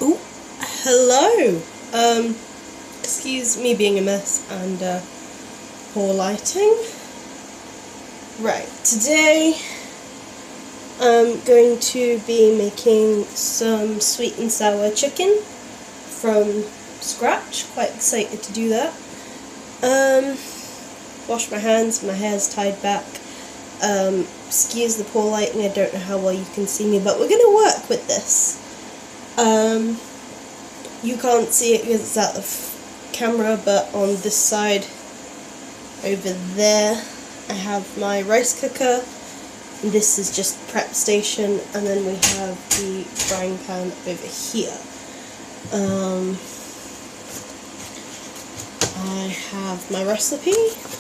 Ooh, hello. Excuse me being a mess and poor lighting. Right, today I'm going to be making some sweet and sour chicken from scratch. Quite excited to do that. Wash my hands, my hair's tied back. Excuse the poor lighting, I don't know how well you can see me, but we're going to work with this. You can't see it because it's out of camera, but on this side over there I have my rice cooker, and this is just prep station, and then we have the frying pan over here. I have my recipe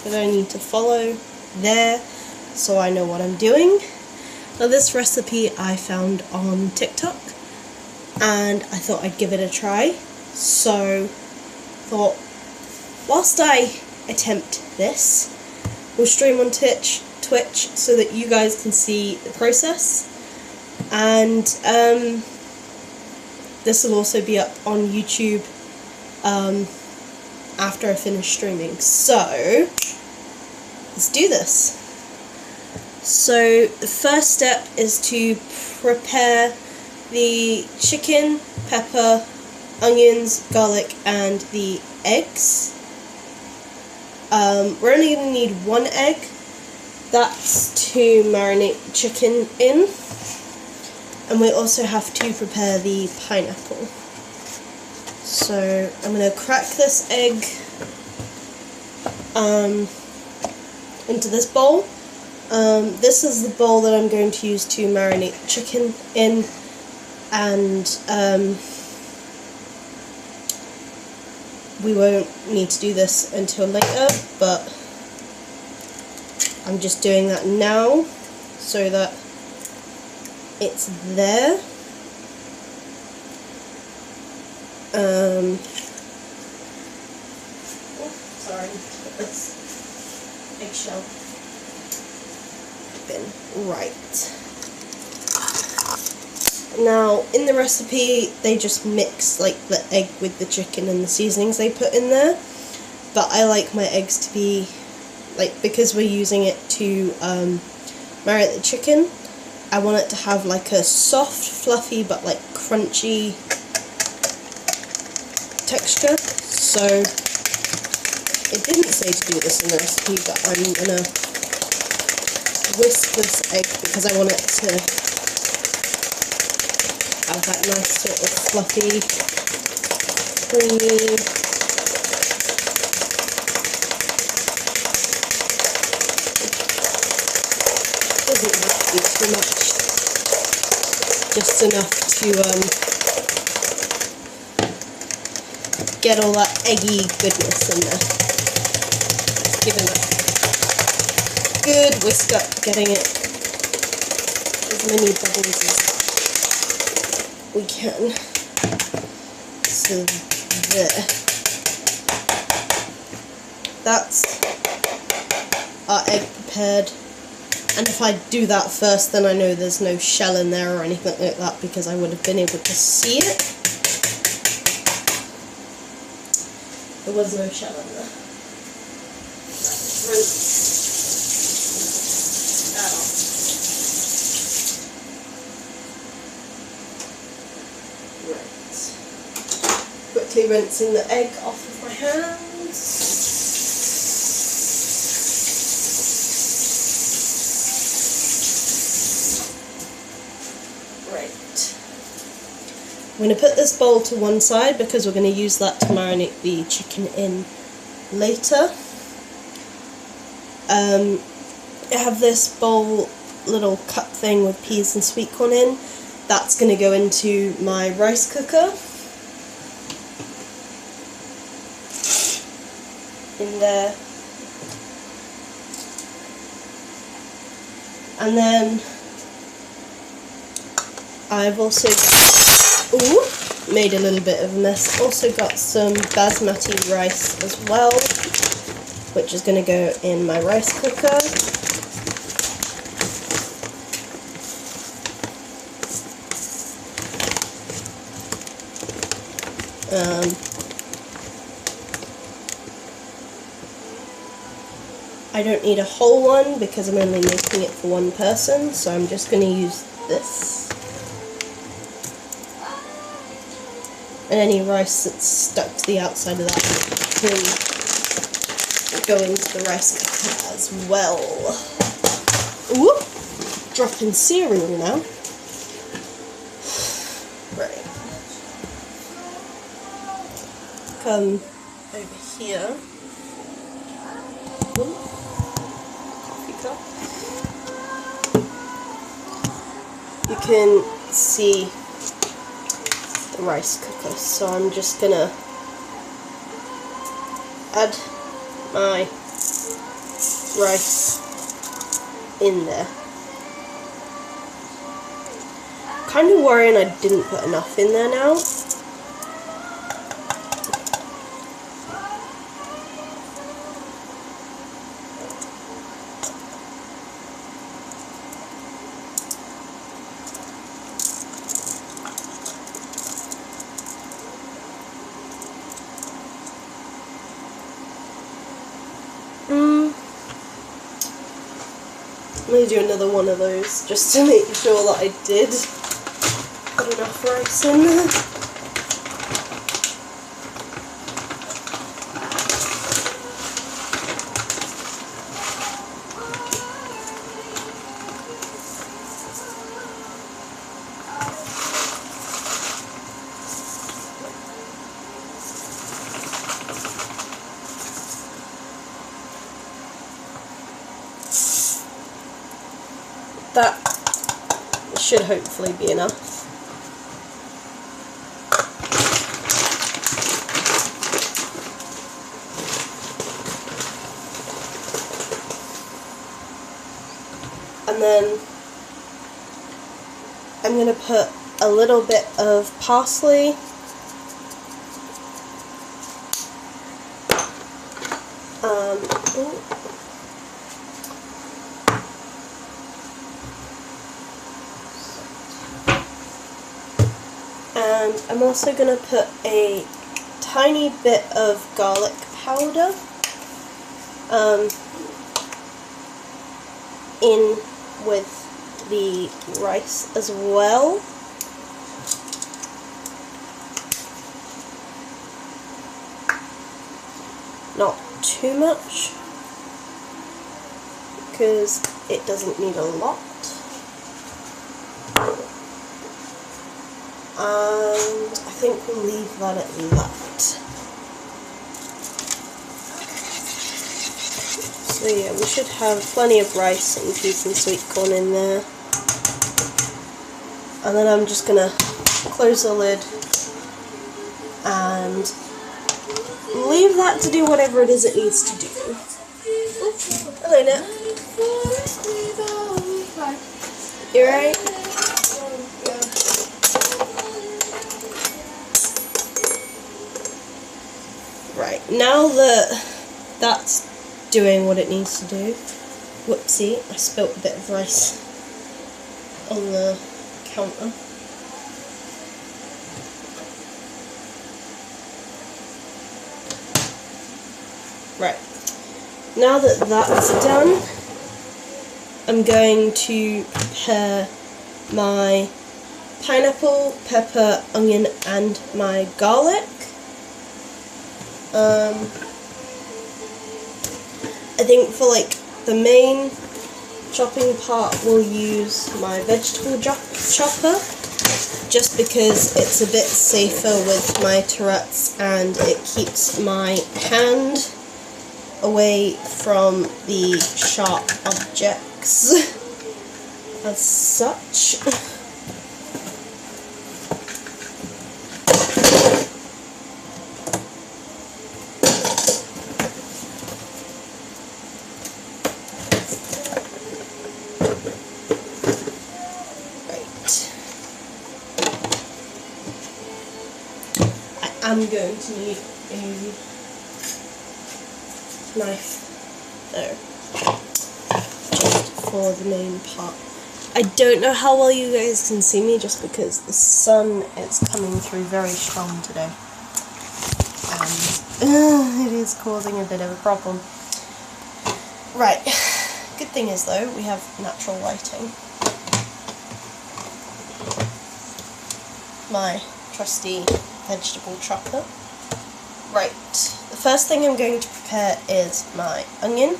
that I need to follow there, so I know what I'm doing. Now this recipe I found on TikTok, and I thought I'd give it a try, so thought whilst I attempt this, we'll stream on Twitch so that you guys can see the process, and this will also be up on YouTube after I finish streaming. So let's do this. So the first step is to prepare the chicken, pepper, onions, garlic, and the eggs. We're only going to need one egg. That's to marinate the chicken in. And we also have to prepare the pineapple. So I'm going to crack this egg into this bowl. This is the bowl that I'm going to use to marinate the chicken in, and we won't need to do this until later, but I'm just doing that now so that it's there. Sorry, it's eggshell. Right. Now, in the recipe, they just mix like the egg with the chicken and the seasonings they put in there. But I like my eggs to be, like, because we're using it to marinate the chicken, I want it to have like a soft, fluffy, but like crunchy texture. So, it didn't say to do this in the recipe, but I'm gonna whisk this egg because I want it to have that nice sort of fluffy, creamy, doesn't have to be too much, just enough to get all that eggy goodness in there. Just give it a good whisk up, getting it as many bubbles as we can. So there. That's our egg prepared. And if I do that first, then I know there's no shell in there or anything like that, because I would have been able to see it. There was no shell in there. Let's rinse that off. Right. Quickly rinsing the egg off of my hands. I'm going to put this bowl to one side because we're going to use that to marinate the chicken in later. I have this bowl, little cup thing with peas and sweet corn in. That's going to go into my rice cooker. In there. And then I've also made a little bit of a mess. Also got some basmati rice as well, which is going to go in my rice cooker. I don't need a whole one because I'm only making it for one person, so I'm just going to use this. And any rice that's stuck to the outside of that can go into the rice cooker as well. Whoop! Dropping cereal now. Right. Come over here. Ooh. Coffee cup. You can see the rice cooker, so I'm just gonna add my rice in there. Kind of worrying I didn't put enough in there now. I'm going to do another one of those just to make sure that I did put enough rice in there. That should hopefully be enough. And then I'm going to put a little bit of parsley, and I'm also going to put a tiny bit of garlic powder in with the rice as well. Not too much, because it doesn't need a lot. And I think we'll leave that at that. So yeah, we should have plenty of rice and peas and sweet corn in there. And then I'm just gonna close the lid and leave that to do whatever it is it needs to do. Oops, hello Nat. You alright? Right, now that that's doing what it needs to do, whoopsie, I spilt a bit of rice on the counter. Right, now that that's done, I'm going to prepare my pineapple, pepper, onion and my garlic. I think for like the main chopping part we'll use my vegetable chopper, just because it's a bit safer with my Tourette's and it keeps my hand away from the sharp objects as such. I'm going to need a knife there, just for the main part. I don't know how well you guys can see me just because the sun is coming through very strong today. and it is causing a bit of a problem. Right, good thing is though, we have natural lighting. My trusty vegetable chopper. Right, the first thing I'm going to prepare is my onion.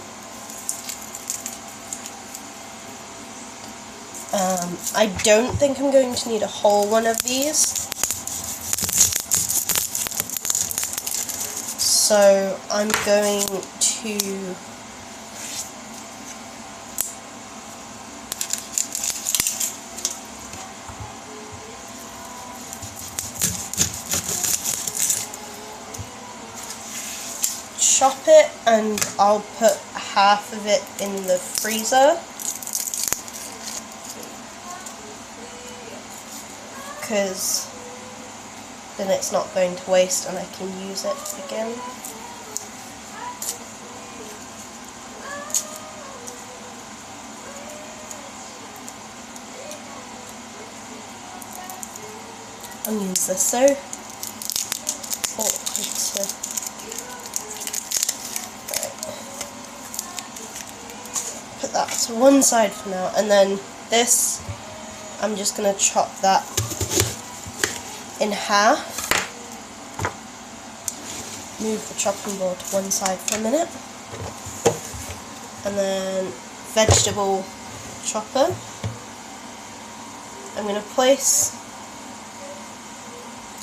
I don't think I'm going to need a whole one of these, so I'm going to chop it, and I'll put half of it in the freezer, because then it's not going to waste and I can use it again. Onions are so awkward to... Put that to one side for now, and then this, I'm just going to chop that in half. Move the chopping board to one side for a minute, and then vegetable chopper. I'm going to place,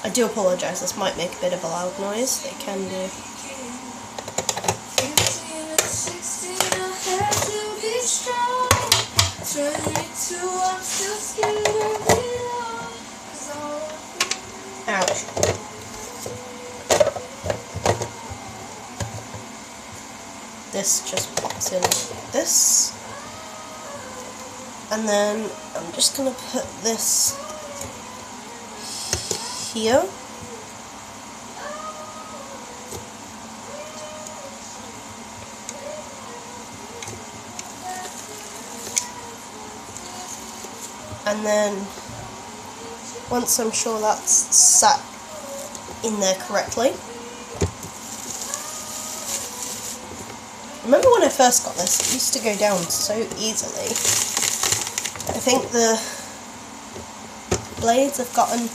I do apologise, this might make a bit of a loud noise, it can do. Ouch. This just pops in like this. And then I'm just going to put this here. And then once I'm sure that's sat in there correctly. Remember when I first got this, it used to go down so easily. I think the blades have gotten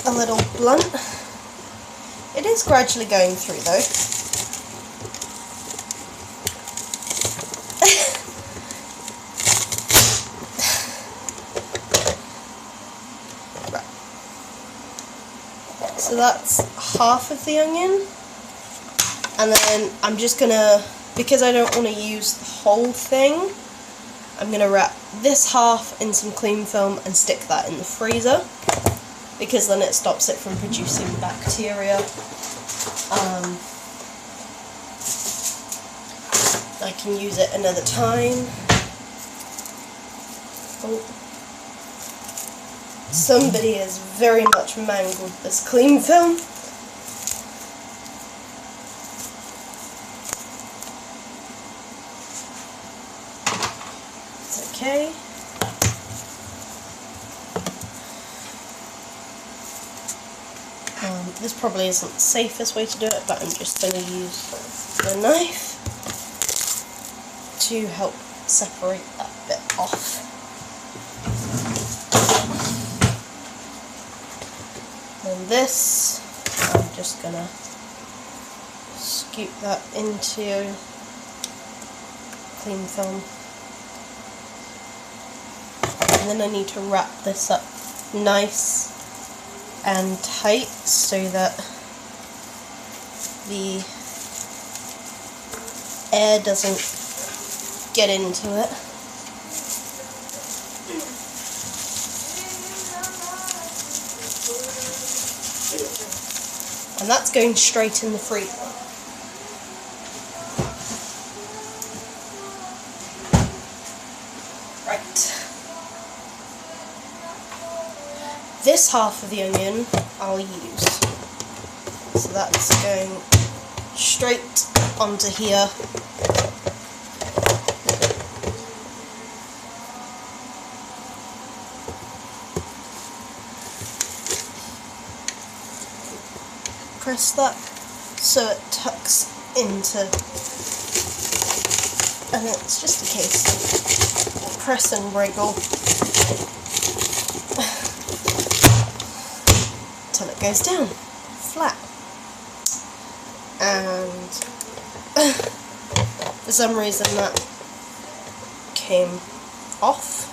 a little blunt. It is gradually going through though. So that's half of the onion, and then I'm just gonna, because I don't want to use the whole thing, I'm gonna wrap this half in some cling film and stick that in the freezer, because then it stops it from producing bacteria. I can use it another time. Oh. Somebody has very much mangled this cling film. It's okay. This probably isn't the safest way to do it, but I'm just going to use the knife to help separate that bit off. And this, I'm just going to scoop that into cling film. And then I need to wrap this up nice and tight so that the air doesn't get into it. And that's going straight in the freezer. Right. This half of the onion I'll use. So that's going straight onto here. press that so it tucks into, and it's just a case of press and wriggle till it goes down flat. And for some reason that came off.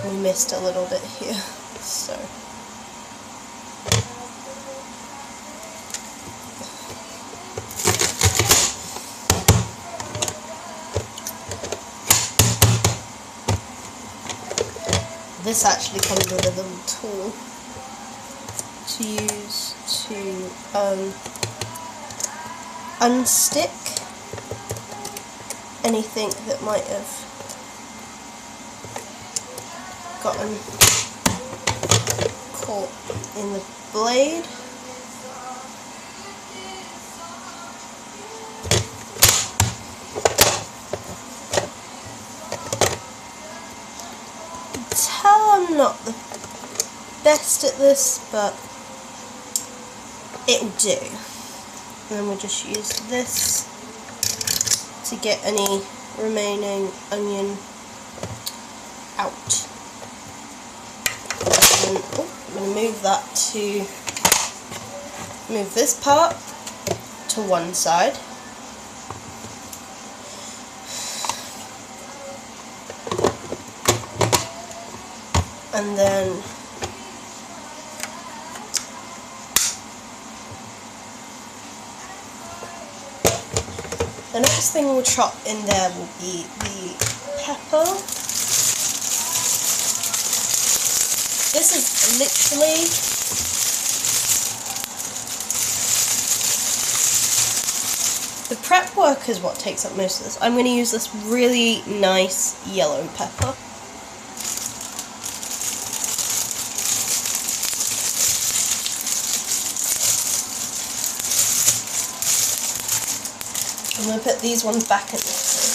We missed a little bit here, so this actually comes with a little tool to use to unstick anything that might have gotten caught in the blade. I'm not the best at this, but it will do. And then we'll just use this to get any remaining onion out. And I'm going to move this part to one side. And then the next thing we'll chop in there will be the pepper. This is literally the prep work is what takes up most of this. I'm going to use this really nice yellow pepper. I'm going to put these ones back in the sink.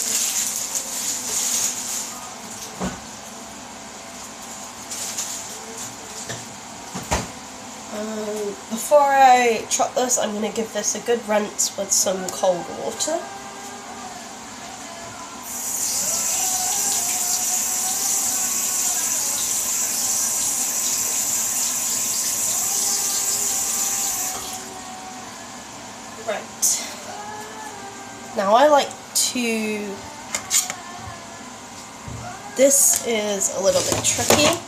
Before I chop this, I'm going to give this a good rinse with some cold water. Right. Now I like to, this is a little bit tricky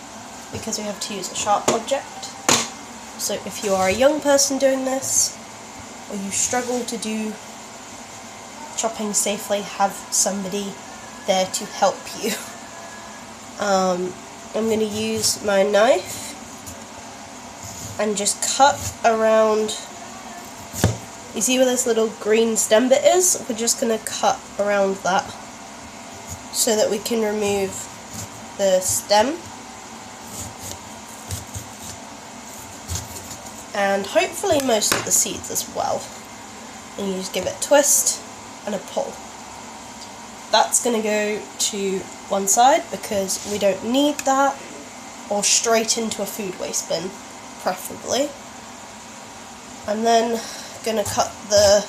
because we have to use a sharp object. So if you are a young person doing this, or you struggle to do chopping safely, have somebody there to help you. I'm going to use my knife and just cut around. You see where this little green stem bit is? We're just going to cut around that so that we can remove the stem. And hopefully most of the seeds as well. And you just give it a twist and a pull. That's going to go to one side because we don't need that, or straight into a food waste bin, preferably. I'm then going to cut the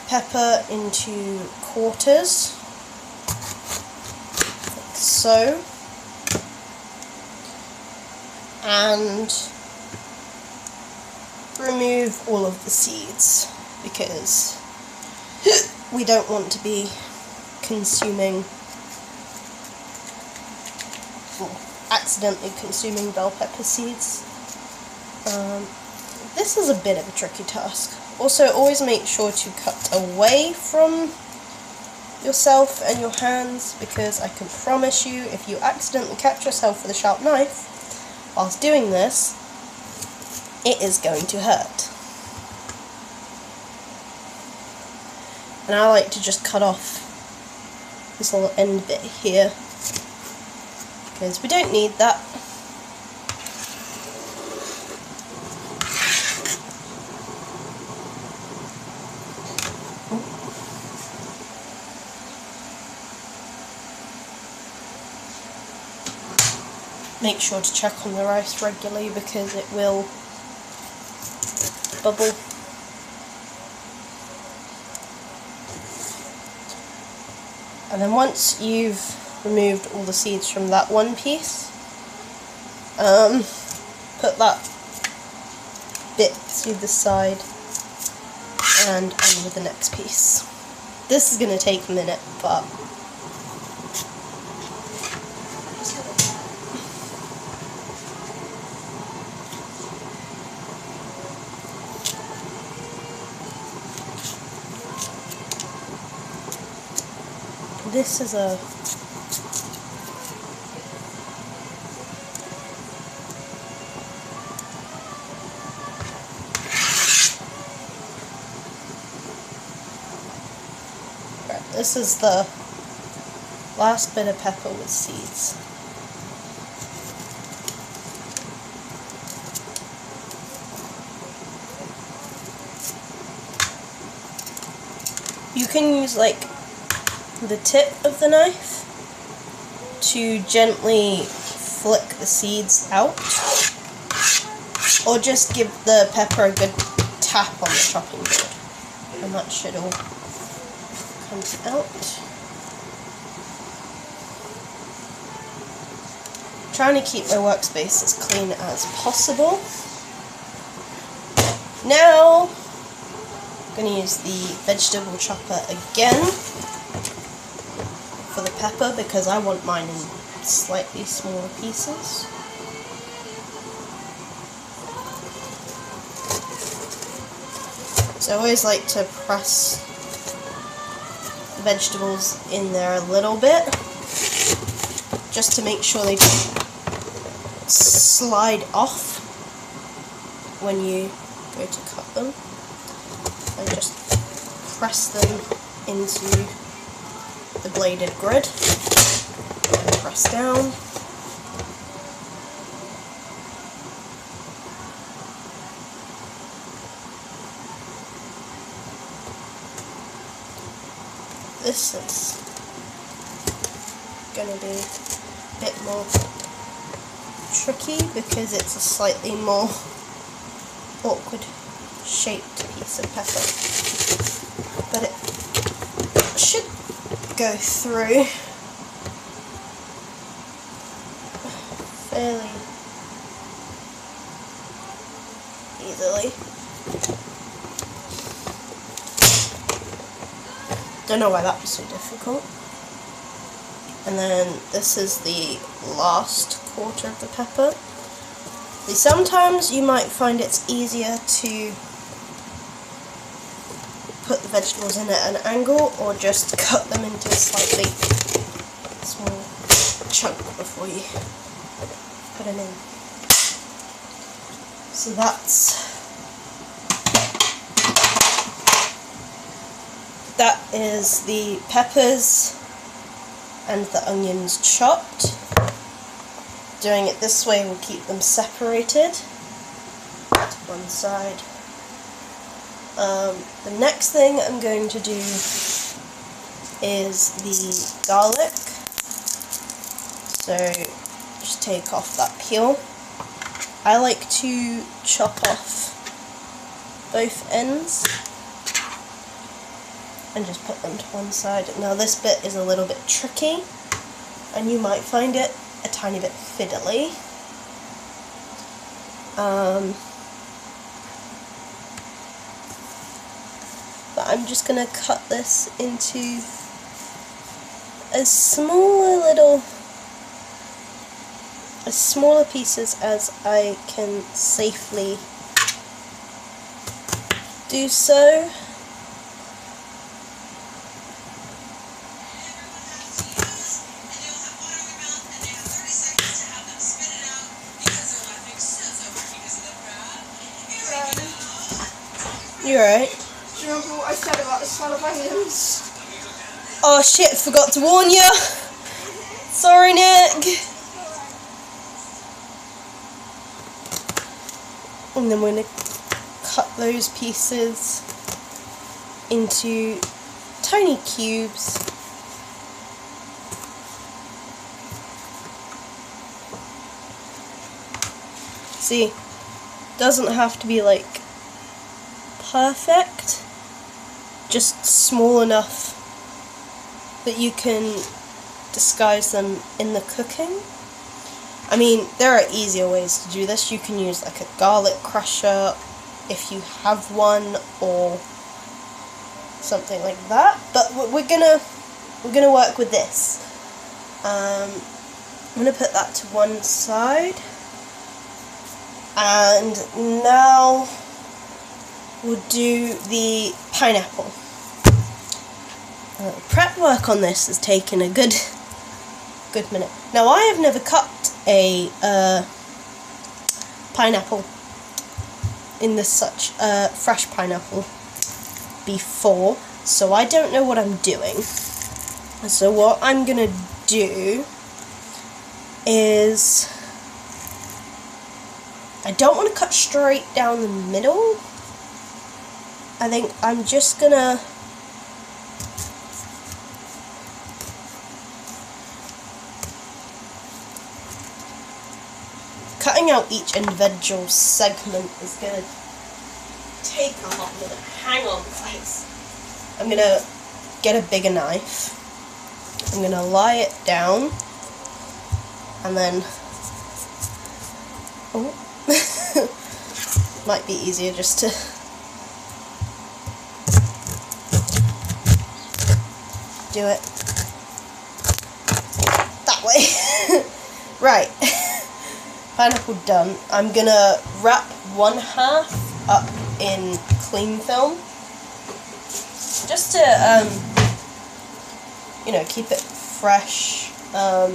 pepper into quarters, like so, and remove all of the seeds because we don't want to be consuming, or accidentally consuming bell pepper seeds. This is a bit of a tricky task. Also, always make sure to cut away from yourself and your hands, because I can promise you, if you accidentally catch yourself with a sharp knife whilst doing this, it is going to hurt. And I like to just cut off this little end bit here, because we don't need that. Make sure to check on the rice regularly because it will bubble. And then once you've removed all the seeds from that one piece, put that bit to the side and on with the next piece. This is going to take a minute, but this is a this is the last bit of pepper with seeds. You can use like the tip of the knife to gently flick the seeds out, or just give the pepper a good tap on the chopping board, and that should all come out. Trying to keep my workspace as clean as possible. Now I'm going to use the vegetable chopper again for the pepper, because I want mine in slightly smaller pieces. So I always like to press the vegetables in there a little bit, just to make sure they don't slide off when you go to cut them. And just press them into the bladed grid and press down. This is going to be a bit more tricky because it's a slightly more awkward shaped piece of pepper, but it should go through fairly easily. Don't know why that was so difficult. And then this is the last quarter of the pepper. Sometimes you might find it's easier to put the vegetables in at an angle, or just cut them into a slightly small chunk before you put them in. So that is the peppers and the onions chopped. Doing it this way will keep them separated to one side. The next thing I'm going to do is the garlic. So just take off that peel. I like to chop off both ends and just put them to one side. Now this bit is a little bit tricky, and you might find it a tiny bit fiddly. But I'm just going to cut this into as smaller pieces as I can safely do so. You alright? Do you remember what I said about the smell of onions? Oh shit, forgot to warn you! Sorry, Nick! And then we're going to cut those pieces into tiny cubes. See, doesn't have to be like perfect, just small enough that you can disguise them in the cooking. I mean, there are easier ways to do this. You can use like a garlic crusher if you have one, or something like that. But we're gonna work with this. I'm gonna put that to one side, and now we'll do the pineapple. Prep work on this has taken a good minute. Now, I have never cut a pineapple in this such fresh pineapple before, so I don't know what I'm doing. So what I'm gonna do is, I don't want to cut straight down the middle. I think I'm just gonna cutting out each individual segment is going to take a hot minute. Hang on, guys. I'm going to get a bigger knife. I'm going to lie it down. And then... oh. Might be easier just to... do it that way. Right. Pineapple done. I'm gonna wrap one half up in cling film, just to you know, keep it fresh,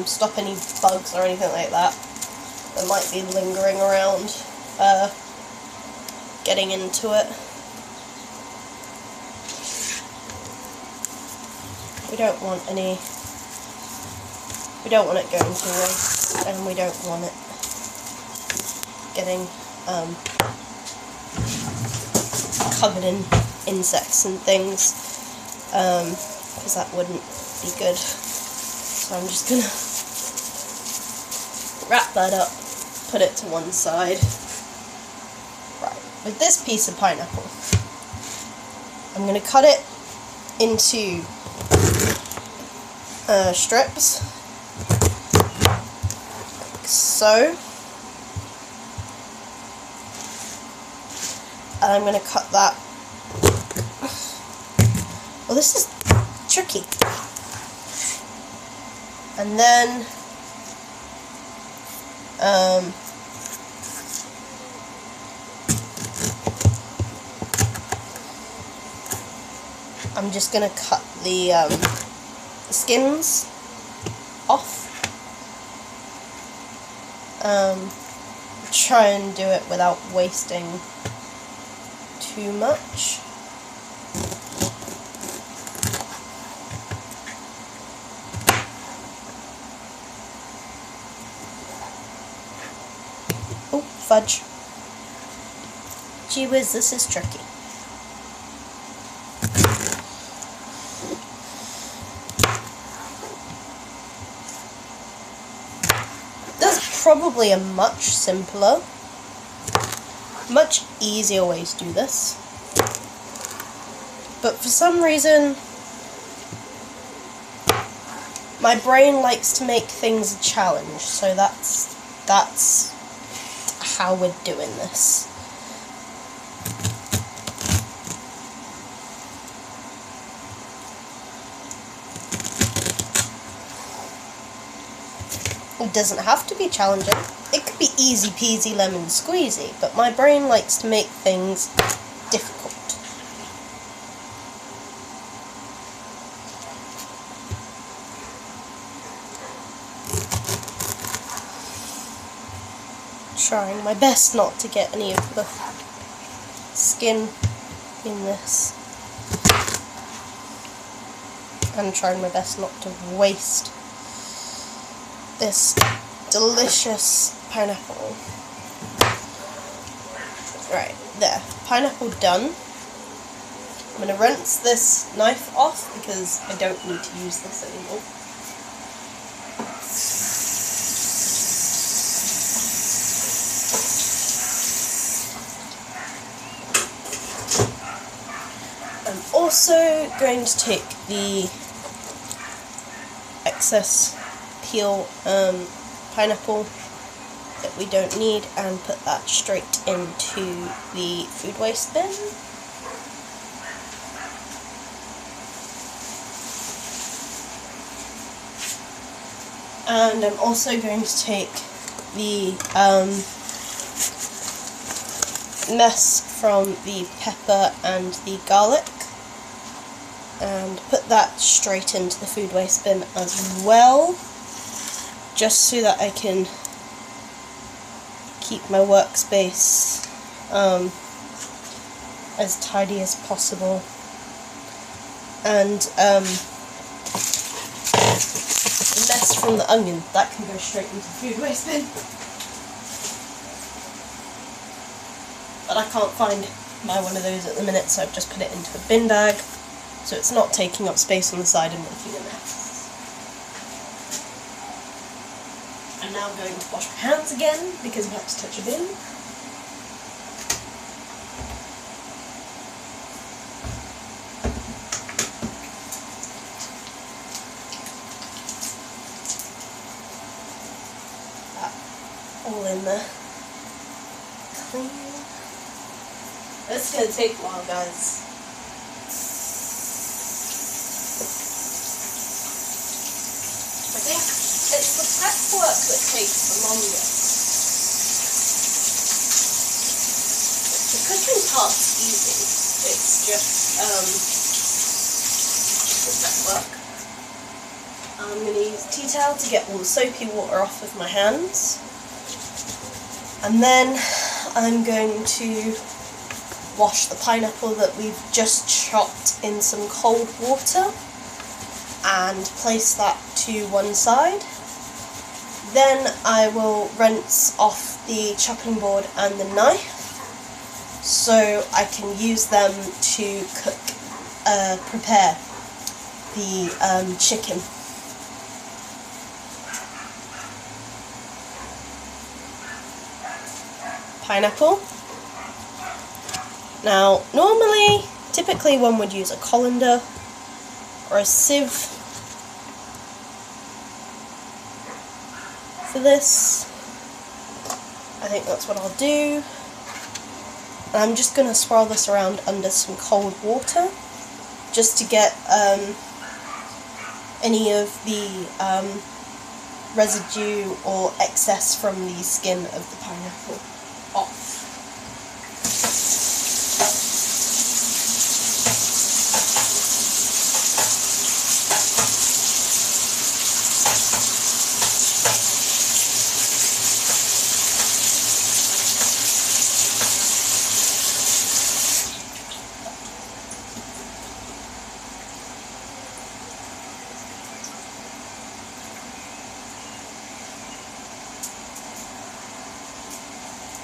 stop any bugs or anything like that might be lingering around, getting into it. We don't want it going to waste, and we don't want it getting covered in insects and things, because that wouldn't be good. So I'm just gonna wrap that up, put it to one side. Right, with this piece of pineapple, I'm gonna cut it into strips, like so. And I'm going to cut that. Well, this is tricky. And then I'm just going to cut the skins off. Try and do it without wasting too much. Oh, fudge. Gee whiz, this is tricky. There's probably a much simpler, much easier way to do this, but for some reason my brain likes to make things a challenge, so that's how we're doing this. It doesn't have to be challenging. It could be easy peasy lemon squeezy, but my brain likes to make things difficult. Trying my best not to get any of the skin in this. And trying my best not to waste this delicious pineapple. Right, there. Pineapple done. I'm going to rinse this knife off because I don't need to use this anymore. also going to take the excess peel pineapple that we don't need and put that straight into the food waste bin. And I'm also going to take the mess from the pepper and the garlic and put that straight into the food waste bin as well, just so that I can keep my workspace as tidy as possible. And the mess from the onion, that can go straight into the food waste bin. But I can't find my one of those at the minute, so I've just put it into a bin bag, so it's not taking up space on the side and making a mess. I'm now going to wash my hands again, because I'm about to touch a bin. That all in there. Clean. This is going to take a while, guys. I think it's the prep work that takes the longest. The cooking part's easy. It's just the prep work. I'm going to use a tea towel to get all the soapy water off of my hands. And then I'm going to wash the pineapple that we've just chopped in some cold water and place that to one side. Then I will rinse off the chopping board and the knife so I can use them to prepare the chicken. Pineapple. Now, typically one would use a colander or a sieve for this. I think that's what I'll do. I'm just going to swirl this around under some cold water just to get any of the residue or excess from the skin of the pineapple off.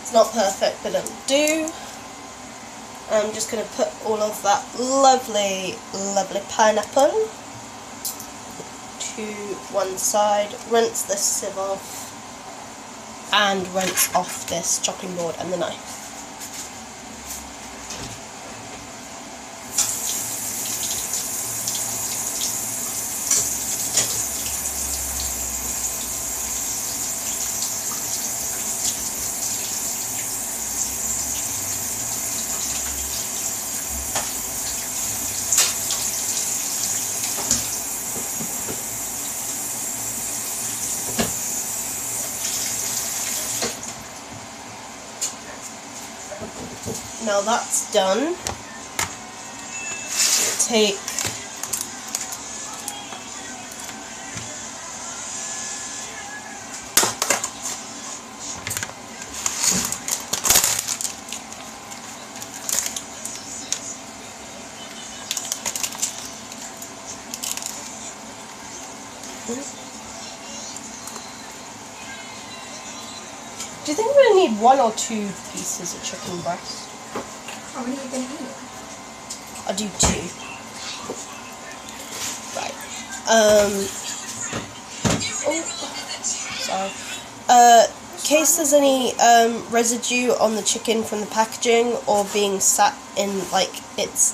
It's not perfect, but it'll do. I'm just going to put all of that lovely, lovely pineapple to one side, rinse this sieve off, and rinse off this chopping board and the knife. Now that's done, take Do you think we're going to need 1 or 2 pieces of chicken breast? How many are you going to eat? I'll do 2. Right. Sorry. In case there's any residue on the chicken from the packaging or being sat in like its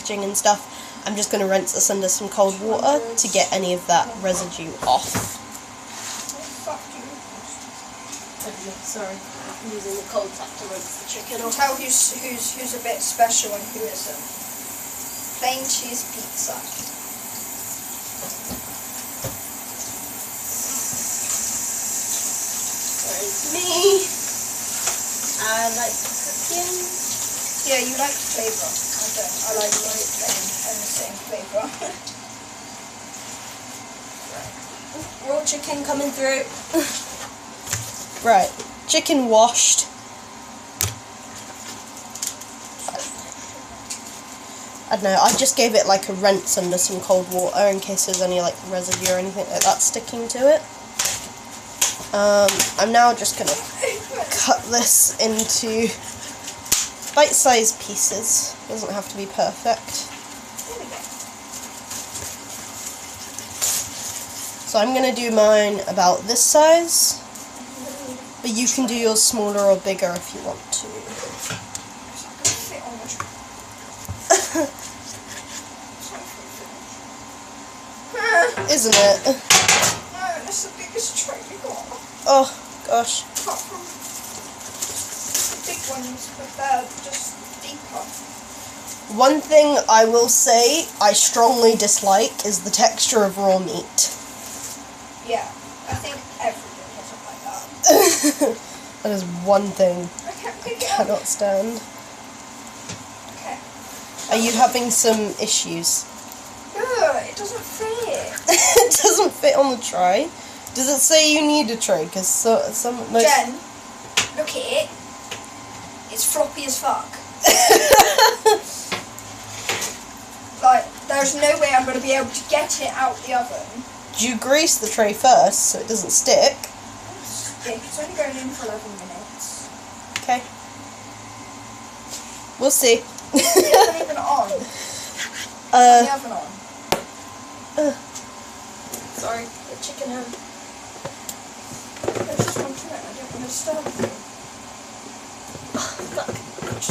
packaging and stuff, I'm just going to rinse this under some cold water to get any of that residue off. Sorry, I'm using the cold tap to rinse the chicken off. Tell who's a bit special and who isn't. Plain cheese pizza. There's me. I like cooking. Yeah, you like flavour. I don't. I like it plain and the same flavour. Raw chicken coming through. Right, chicken washed. I don't know, I just gave it like a rinse under some cold water in case there's any like residue or anything like that sticking to it. I'm now just going to cut this into bite-sized pieces. Doesn't have to be perfect. So I'm going to do mine about this size, but you can do yours smaller or bigger if you want to. Isn't it? No, that's the biggest tray we got. Oh, gosh. Apart from big ones, but they're just deeper. One thing I will say I strongly dislike is the texture of raw meat. Yeah, I think everything doesn't like that. That is one thing I can't pick I it up. cannot stand. Okay. Are you having some issues? Ugh, it doesn't fit. It doesn't fit on the tray. Does it say you need a tray? Because some most... Jen, look at it. It's floppy as fuck. Like, there's no way I'm going to be able to get it out the oven. Do you grease the tray first so it doesn't stick? It's only going in for 11 minutes. Okay. We'll see. It's not even on. The oven on. Sorry, the chicken hand. There's just one to it. I don't want to starve you. Look,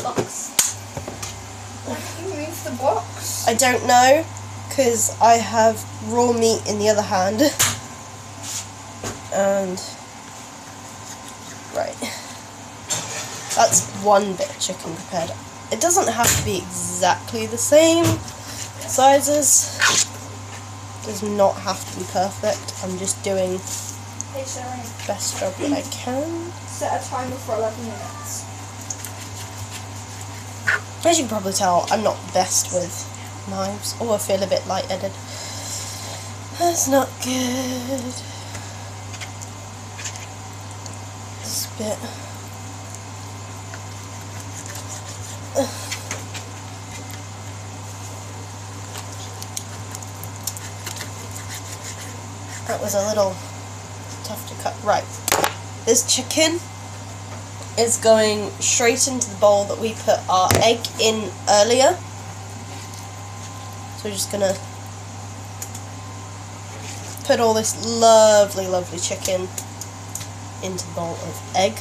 box. Why don't you move the box? I don't know, because I have raw meat in the other hand. And... right. That's one bit of chicken prepared. It doesn't have to be exactly the same sizes. It does not have to be perfect. I'm just doing Hey, Sarah, the best job that I can. set a timer for 11 minutes. As you can probably tell, I'm not the best with knives. Oh, I feel a bit lightheaded. That's not good. This bit. That was a little tough to cut. Right. This chicken is going straight into the bowl that we put our egg in earlier. So we're just gonna put all this lovely, lovely chicken into the bowl of egg.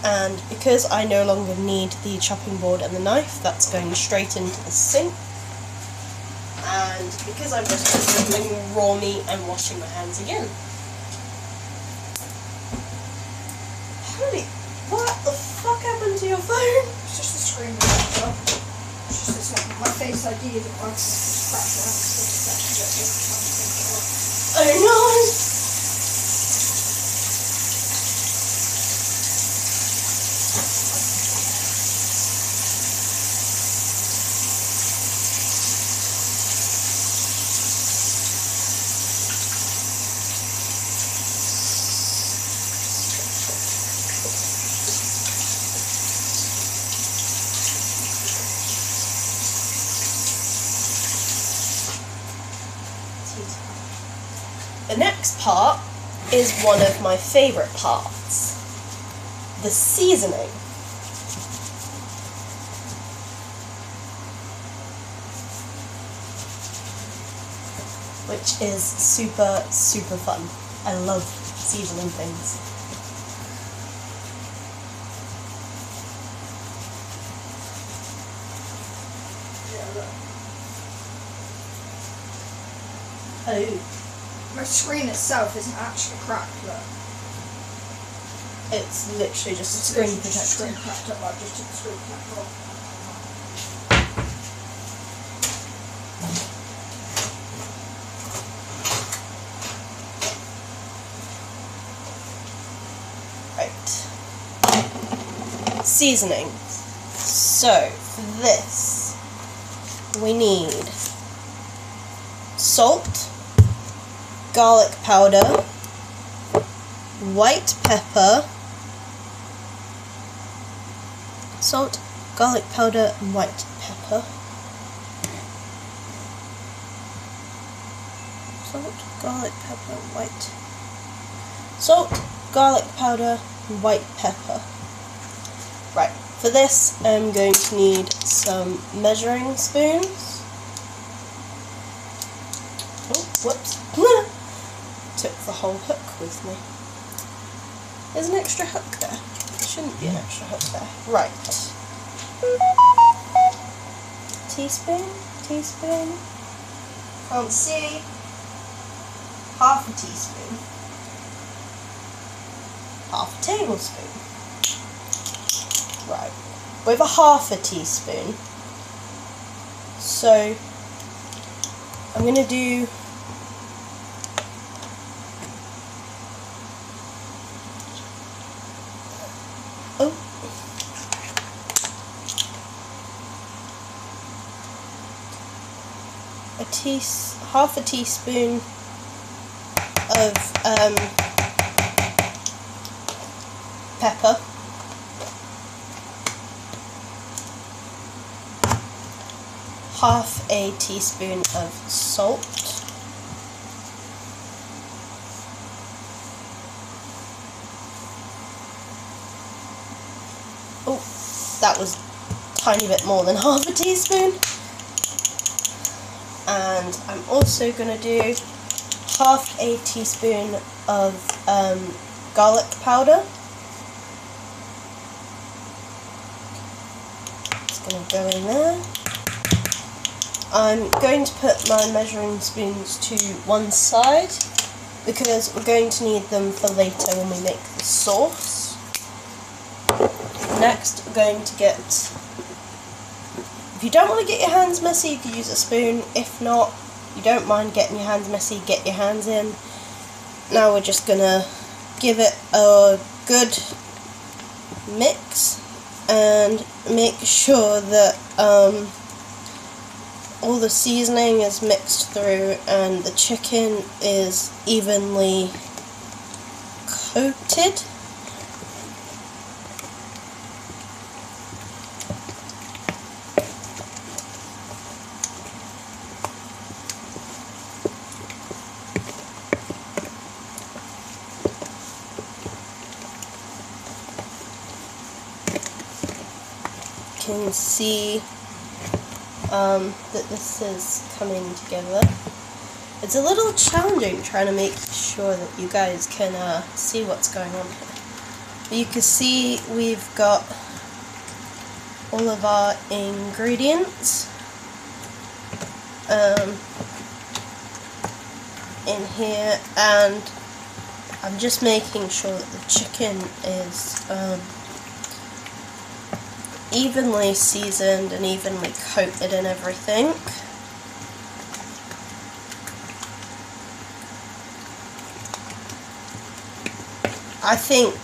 And because I no longer need the chopping board and the knife, that's going straight into the sink. And because I'm just considering raw meat, I'm washing my hands again. Holy, what the fuck happened to your phone? It's just the screen protector. It's just my Face ID isn't working. Oh no! The next part is one of my favourite parts, the seasoning. Which is super, super fun. I love seasoning things. Oh. My screen itself isn't actually cracked, look. It's literally just a screen protector. Screen cracked up, I just took the screen protector off. Right. Seasoning. So, for this, we need salt, garlic powder, white pepper, salt, garlic powder, and white pepper. Salt, garlic powder, white. Salt, garlic powder, and white pepper. Right, for this I'm going to need some measuring spoons. Oh, whoops. Took the whole hook with me. There's an extra hook there. There shouldn't be an extra hook there. Right. Teaspoon? Teaspoon? Can't see. Half a teaspoon. Half a tablespoon. Right. With a half a teaspoon. So, I'm going to do half a teaspoon of pepper, half a teaspoon of salt, oh, that was a tiny bit more than half a teaspoon. And I'm also going to do half a teaspoon of garlic powder. It's going to go in there. I'm going to put my measuring spoons to one side because we're going to need them for later when we make the sauce. Next, we're going to get... If you don't want to get your hands messy, you can use a spoon. If not, you don't mind getting your hands messy, get your hands in. Now we're just going to give it a good mix and make sure that all the seasoning is mixed through and the chicken is evenly coated. Can see that this is coming together. It's a little challenging trying to make sure that you guys can see what's going on here. But you can see we've got all of our ingredients in here, and I'm just making sure that the chicken is evenly seasoned and evenly coated and everything. I think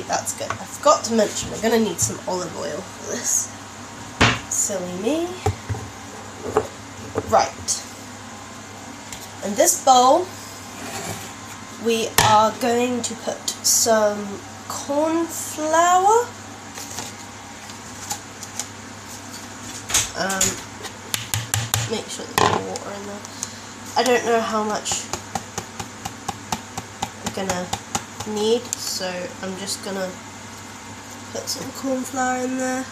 that's good. I forgot to mention we're going to need some olive oil for this. Silly me. Right. In this bowl we are going to put some corn flour. Make sure there's no water in there. I don't know how much I'm gonna need, so I'm just gonna put some corn flour in there.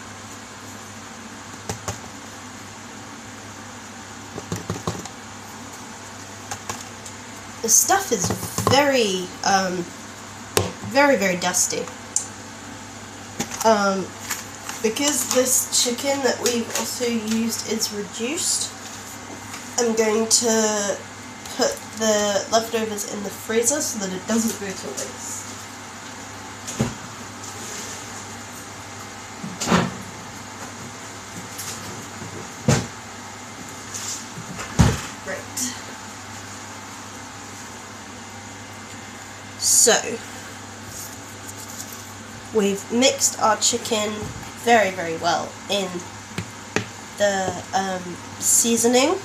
The stuff is very, very dusty. Because this chicken that we've also used is reduced, I'm going to put the leftovers in the freezer so that it doesn't go to waste. Great. So, we've mixed our chicken very, very well in the seasoning.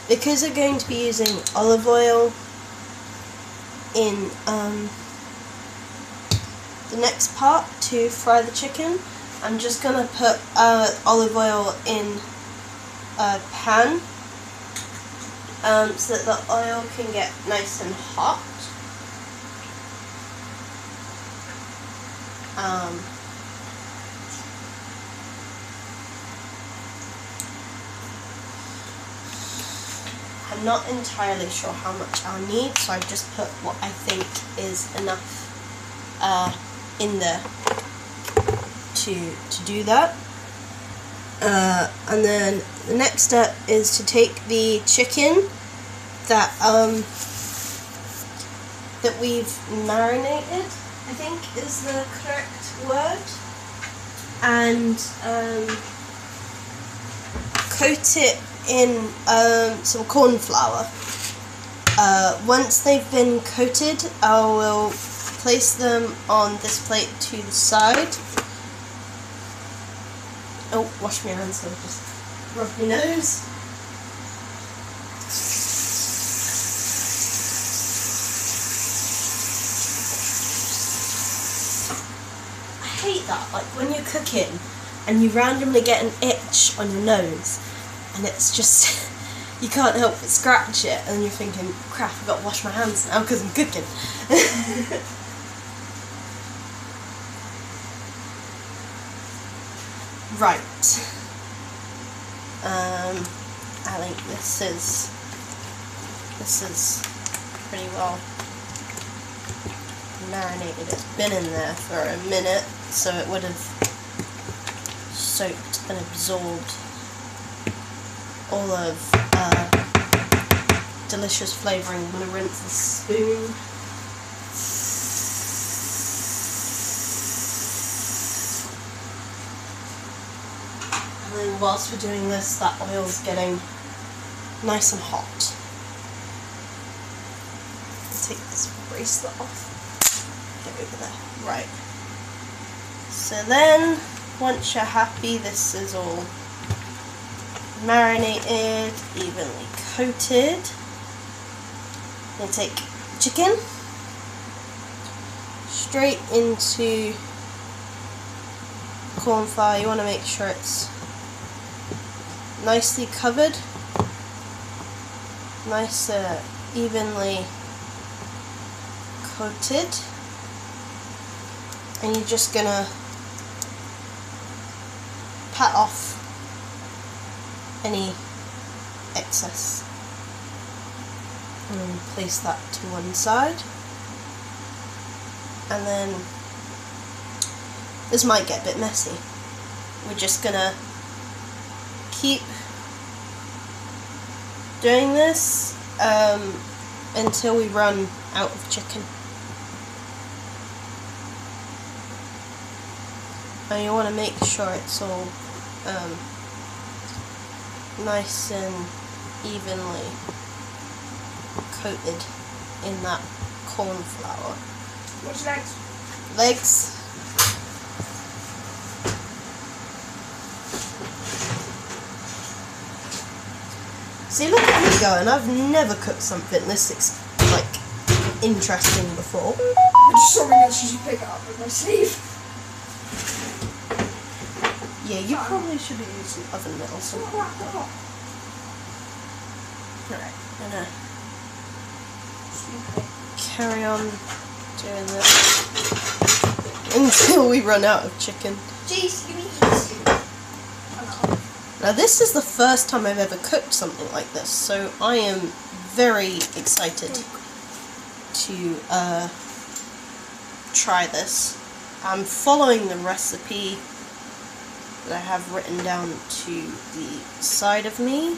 Because we're going to be using olive oil in the next part to fry the chicken, I'm just going to put olive oil in a pan so that the oil can get nice and hot. I'm not entirely sure how much I'll need, so I've just put what I think is enough in there to do that. And then the next step is to take the chicken that that we've marinated, I think is the correct word, and coat it in some corn flour. Once they've been coated, I will place them on this plate to the side. Oh, wash my hands, so I just rub my nose. I hate that, like when you're cooking and you randomly get an itch on your nose and it's just, you can't help but scratch it and you're thinking, crap, I've got to wash my hands now because I'm cooking. Right. I think this is pretty well marinated. It's been in there for a minute, so it would have soaked and absorbed all of delicious flavouring. I'm going to rinse the spoon. And then whilst we're doing this, that oil's getting nice and hot. I'll take this bracelet off. Get over there. Right. So then, once you're happy this is all marinated, evenly coated, then take chicken straight into corn flour. You want to make sure it's nicely covered, nice evenly coated, and you're just gonna pat off any excess and then place that to one side. And then this might get a bit messy. We're just gonna keep doing this until we run out of chicken. And you want to make sure it's all nice and evenly coated in that corn flour. What's next? Legs. See, look at me going. I've never cooked something this like interesting before. I just saw me else you should pick it up with my sleeve. Yeah, you probably should have used an oven mitt or something like that. Alright, I'm gonna carry on doing this until we run out of chicken. Jeez, give me these. Now this is the first time I've ever cooked something like this, so I am very excited to try this. I'm following the recipe that I have written down to the side of me.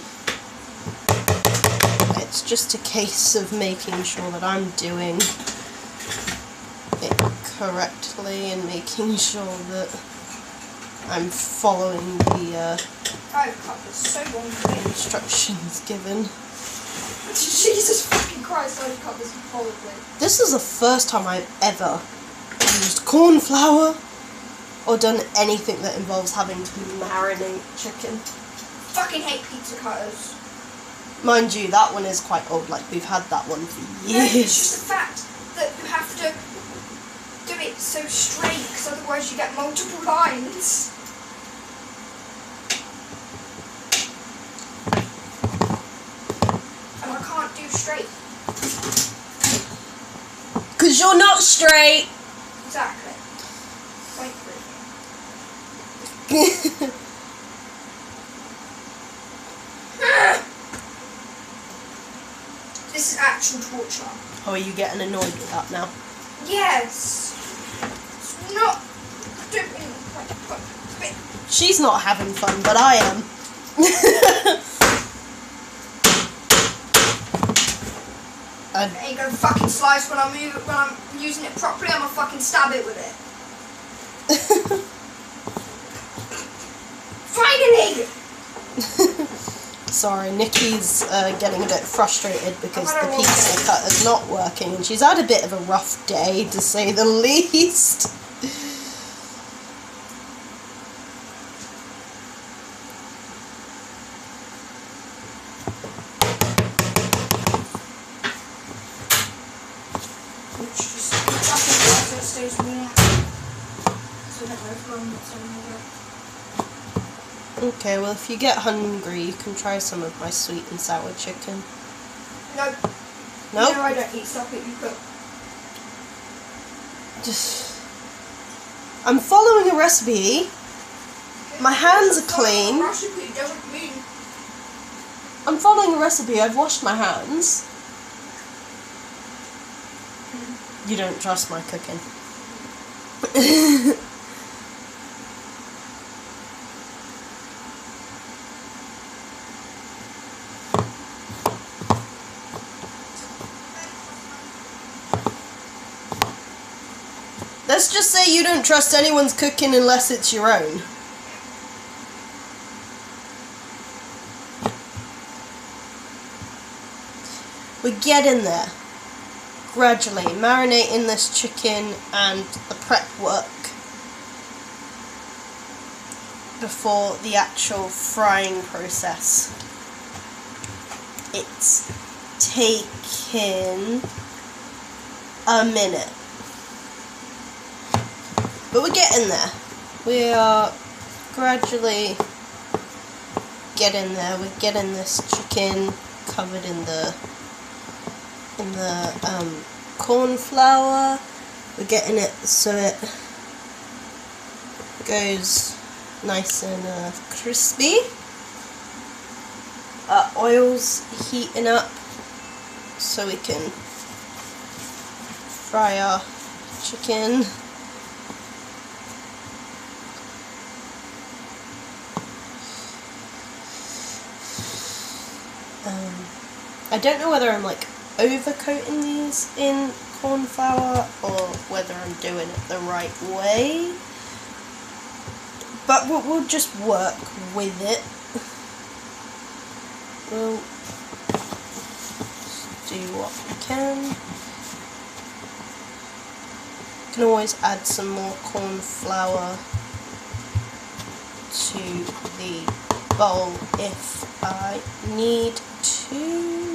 It's just a case of making sure that I'm doing it correctly and making sure that I'm following the instructions given. Jesus fucking Christ, I've cut this horribly. This is the first time I've ever used corn flour or done anything that involves having to marinate chicken. Fucking hate pizza cutters. Mind you, that one is quite old, like we've had that one for years. No, it's just the fact that you have to do it so straight, because otherwise you get multiple lines. And I can't do straight. Because you're not straight! Exactly. Wait for it. This is actual torture. Oh, are you getting annoyed with that now? Yes. It's not doing it. She's not having fun, but I am. It ain't gonna fucking slice when I'm using it properly. I'm gonna fucking stab it with it. Finally! Sorry, Nikki's getting a bit frustrated because the pizza cutter's not working, and she's had a bit of a rough day, to say the least. Okay, well, if you get hungry, you can try some of my sweet and sour chicken. No. No? No, I don't eat stuff that you cook. I'm following a recipe. My hands are clean. Recipe doesn't mean. I'm following a recipe. I've washed my hands. You don't trust my cooking. Let's just say you don't trust anyone's cooking unless it's your own. We're getting there. Gradually marinating this chicken and the prep work before the actual frying process. It's taken a minute. But we're getting there. We are gradually getting there. We're getting this chicken covered in the corn flour. We're getting it so it goes nice and crispy. Oil's heating up so we can fry our chicken. I don't know whether I'm like overcoating these in corn flour or whether I'm doing it the right way, but we'll just work with it. We'll do what we can. Can always add some more corn flour to the bowl if I need to.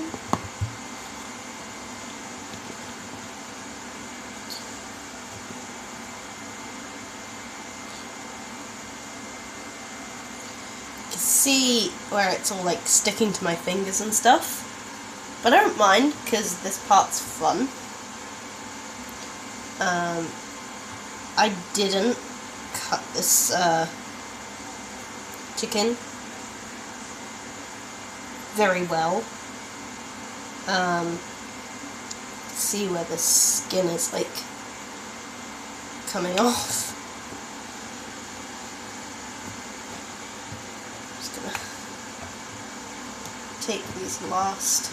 See where it's all like sticking to my fingers and stuff, but I don't mind because this part's fun. I didn't cut this chicken very well. See where the skin is like coming off. take these last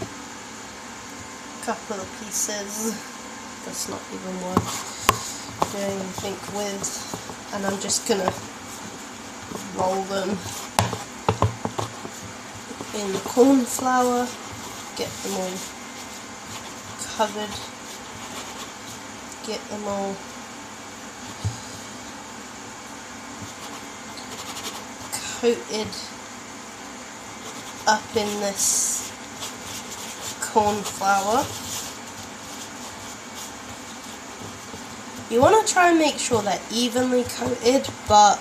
couple of pieces, that's not even worth doing anything with, and I'm just gonna roll them in the corn flour, get them all covered, get them all coated up in this corn flour. You want to try and make sure they're evenly coated, but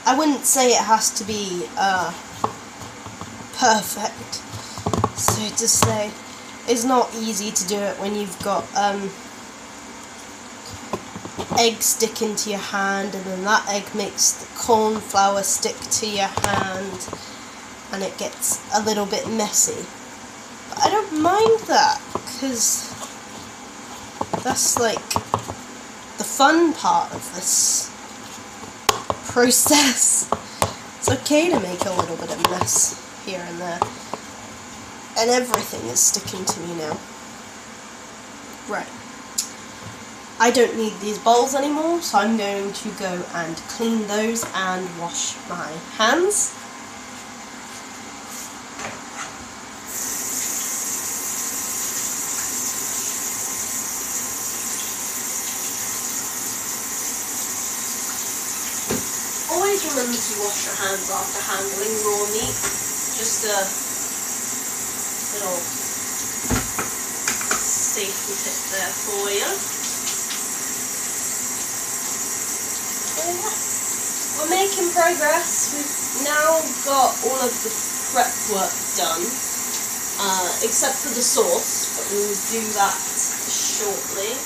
I wouldn't say it has to be perfect. So to say, it's not easy to do it when you've got egg sticking to your hand, and then that egg makes the corn flour stick to your hand, and it gets a little bit messy. But I don't mind that, because that's like the fun part of this process. It's okay to make a little bit of mess here and there. And everything is sticking to me now. Right. I don't need these bowls anymore, so I'm going to go and clean those and wash my hands. Always remember to wash your hands after handling raw meat. Just a little safety tip there for you. We're making progress. We've now got all of the prep work done, except for the sauce, but we'll do that shortly.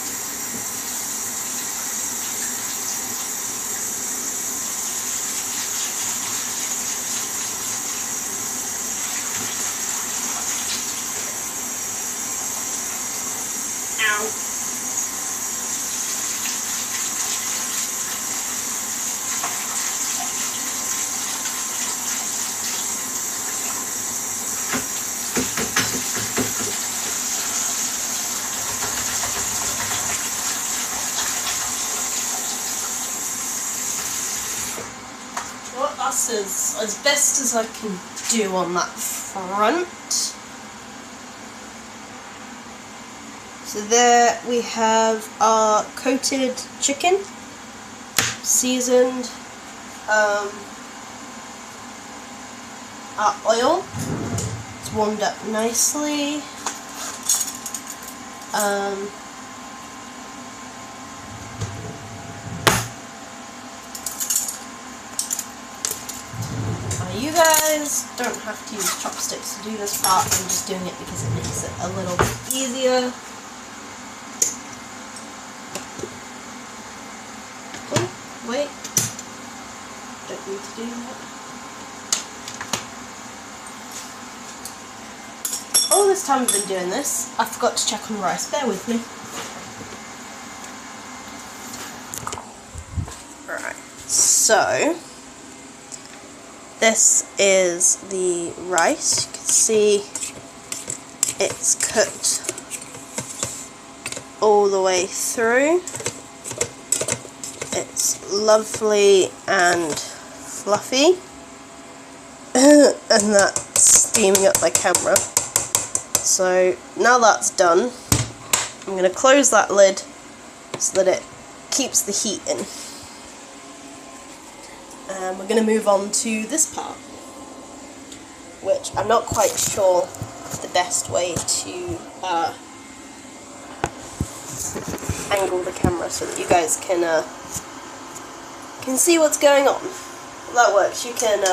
That's as best as I can do on that front. So there we have our coated chicken, seasoned, our oil, it's warmed up nicely, you guys don't have to use chopsticks to do this part, I'm just doing it because it makes it a little bit easier. Oh, wait, don't need to do that. All this time I've been doing this, I forgot to check on the rice, bear with me. Alright, so this is the rice. You can see it's cooked all the way through. It's lovely and fluffy. And that's steaming up my camera. So now that's done, I'm going to close that lid so that it keeps the heat in. And we're going to move on to this part, which I'm not quite sure is the best way to angle the camera so that you guys can see what's going on. Well, that works. You can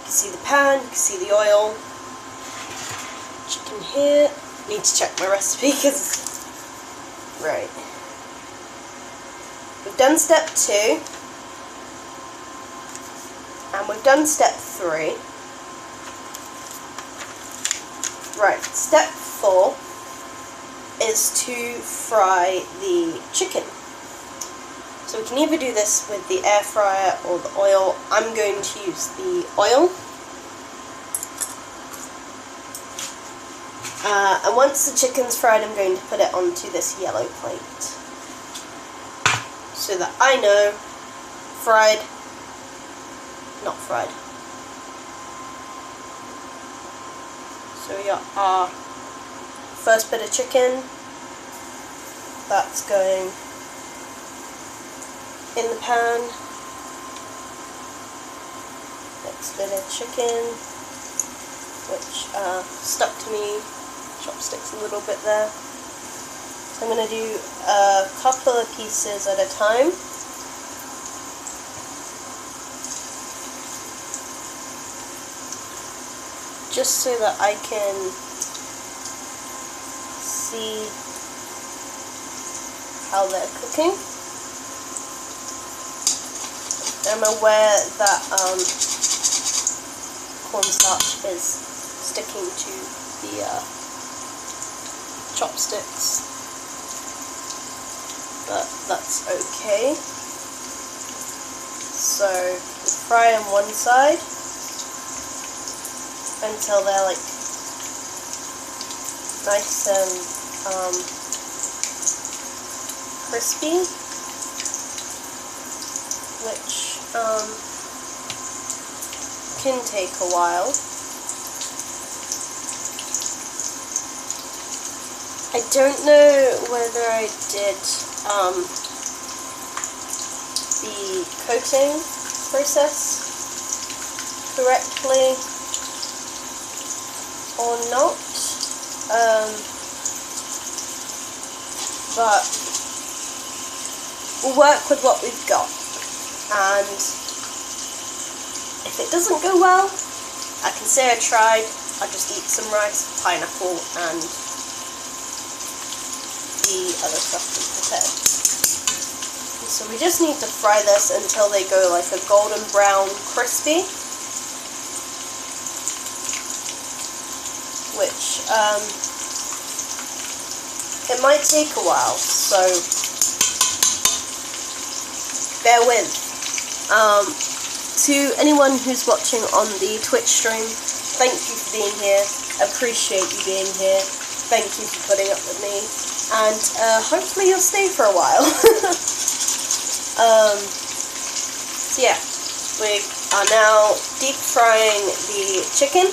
see the pan, you can see the oil, chicken here. Need to check my recipe because right. We've done step 2. And we've done step 3. Right, step 4 is to fry the chicken. So we can either do this with the air fryer or the oil. I'm going to use the oil. And once the chicken's fried, I'm going to put it onto this yellow plate, so that I know fried, not fried. So we got our first bit of chicken, that's going in the pan. Next bit of chicken, which stuck to me, chopsticks a little bit there. So I'm going to do a couple of pieces at a time. Just so that I can see how they're cooking. I'm aware that cornstarch is sticking to the chopsticks, but that's okay. So we fry on one side until they're like nice and crispy, which can take a while. I don't know whether I did the coating process correctly or not, but we'll work with what we've got, and if it doesn't go well, I can say I tried. I'll just eat some rice, pineapple, and the other stuff we prepared. So we just need to fry this until they go like a golden brown crispy, which it might take a while, so bear with. To anyone who's watching on the Twitch stream, thank you for being here. Appreciate you being here. Thank you for putting up with me, and hopefully you'll stay for a while. So yeah, we are now deep frying the chicken.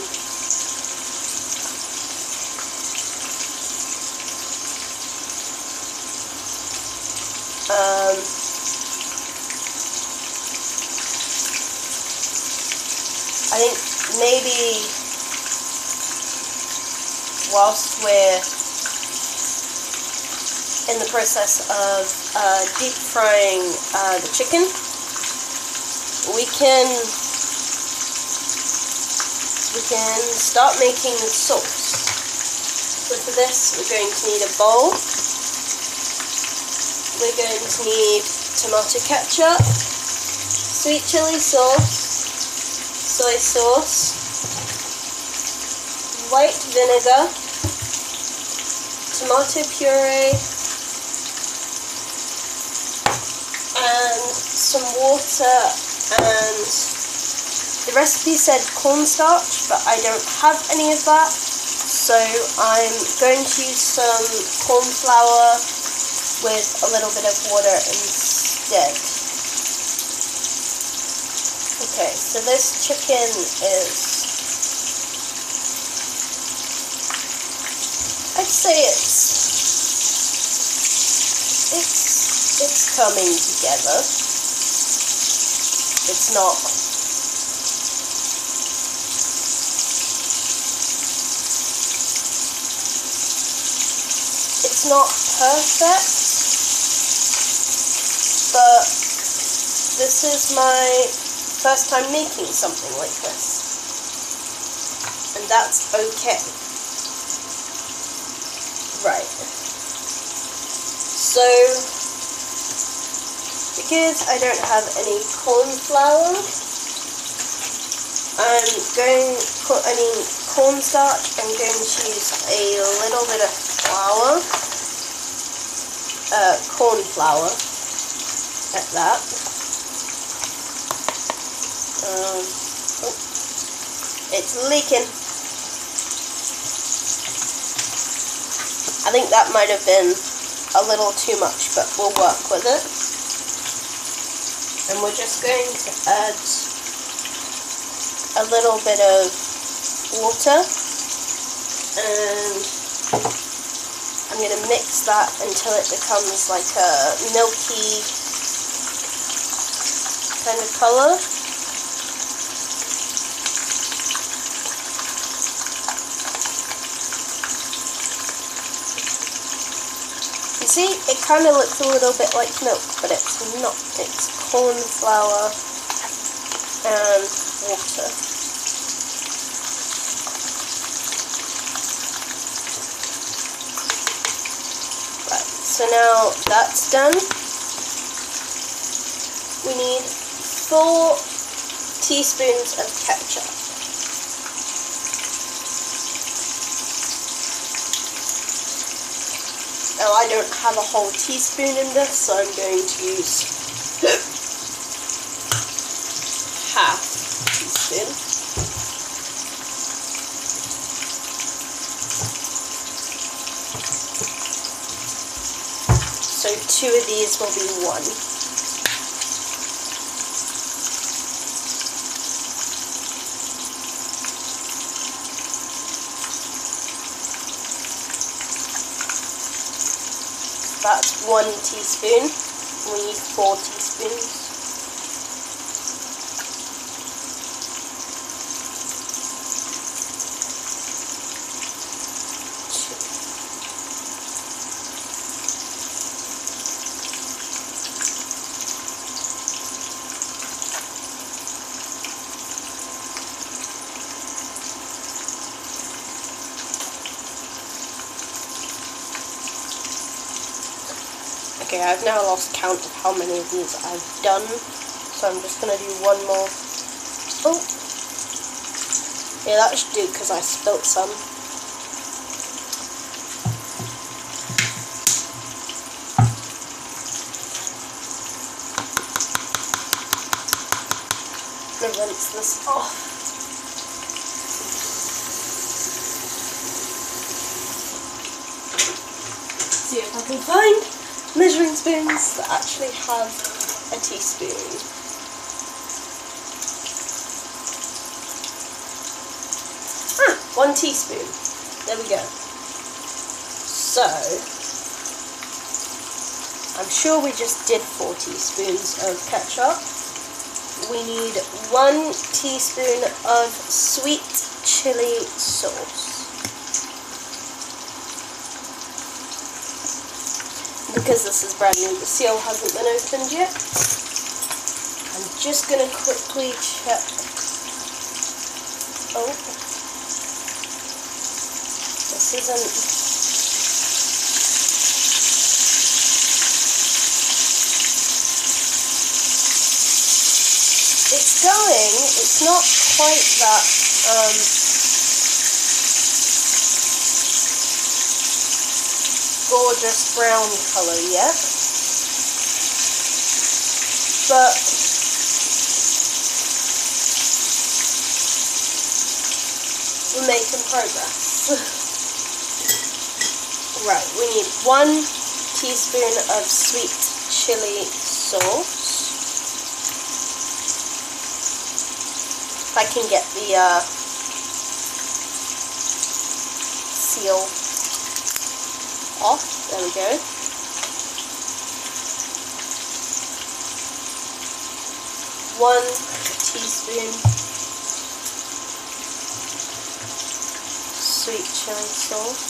I think maybe whilst we're in the process of deep frying the chicken, we can start making the sauce. So for this, we're going to need a bowl. We're going to need tomato ketchup, sweet chili sauce, soy sauce, white vinegar, tomato puree, and some water, and the recipe said cornstarch, but I don't have any of that, so I'm going to use some corn flour with a little bit of water instead. Okay, so this chicken is, I'd say it's coming together. It's not perfect, but this is my first time making something like this, and that's okay. Right. So, because I don't have any corn flour, cornstarch, I'm going to use a little bit of flour, corn flour, at that. Oh, it's leaking. I think that might have been a little too much, but we'll work with it. And we're just going to add a little bit of water, and I'm going to mix that until it becomes like a milky kind of colour. You see, it kind of looks a little bit like milk, but it's not. It's corn flour and water. Right, so now that's done. We need 4 teaspoons of ketchup. Now I don't have a whole teaspoon in this, so I'm going to use half teaspoon. So 2 of these will be 1. That's 1 teaspoon. We need 4 teaspoons. Okay, I've now lost count of how many of these I've done, so I'm just going to do 1 more. Oh! Yeah, that should do because I spilt some. I'm going to rinse this off. See if I can find measuring spoons that actually have a teaspoon. Ah, 1 teaspoon. There we go. So, I'm sure we just did 4 teaspoons of ketchup. We need 1 teaspoon of sweet chili sauce. Because this is brand new, the seal hasn't been opened yet. I'm just going to quickly check. Oh, this isn't. It's going. It's not quite that. Gorgeous brown colour yet, but we're making progress. Right, we need 1 teaspoon of sweet chili sauce. If I can get the seal off. There we go. 1 teaspoon sweet chili sauce.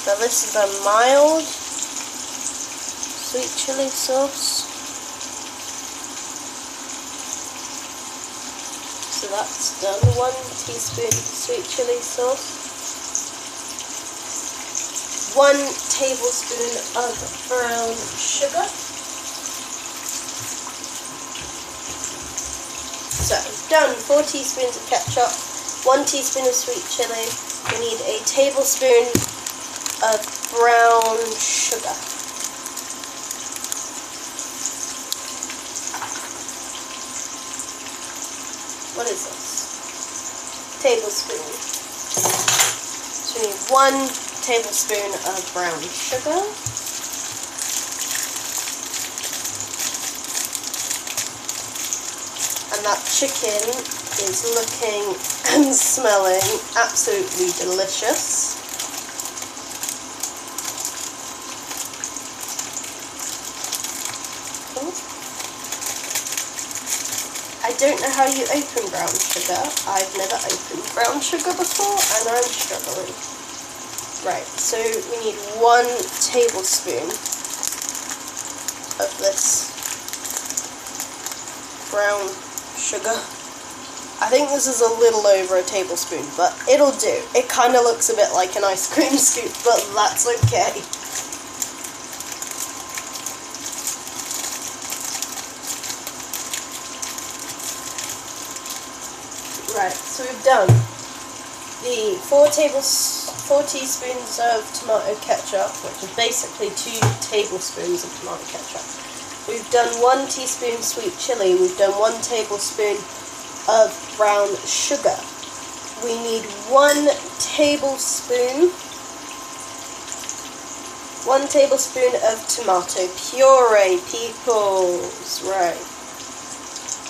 Now this is a mild sweet chili sauce. So that's done. 1 teaspoon sweet chili sauce. 1 tablespoon of brown sugar. So, done. 4 teaspoons of ketchup, 1 teaspoon of sweet chili. We need a tablespoon of brown sugar. What is this? Tablespoon. So we need 1 tablespoon of brown sugar. And that chicken is looking and smelling absolutely delicious. I don't know how you open brown sugar. I've never opened brown sugar before and I'm struggling. Right, so we need 1 tablespoon of this brown sugar. I think this is a little over a tablespoon, but it'll do. It kind of looks a bit like an ice cream scoop, but that's okay. Right, so we've done the 4 teaspoons of tomato ketchup, which is basically 2 tablespoons of tomato ketchup. We've done 1 teaspoon sweet chili. We've done 1 tablespoon of brown sugar. We need 1 tablespoon of tomato puree, peoples. Right.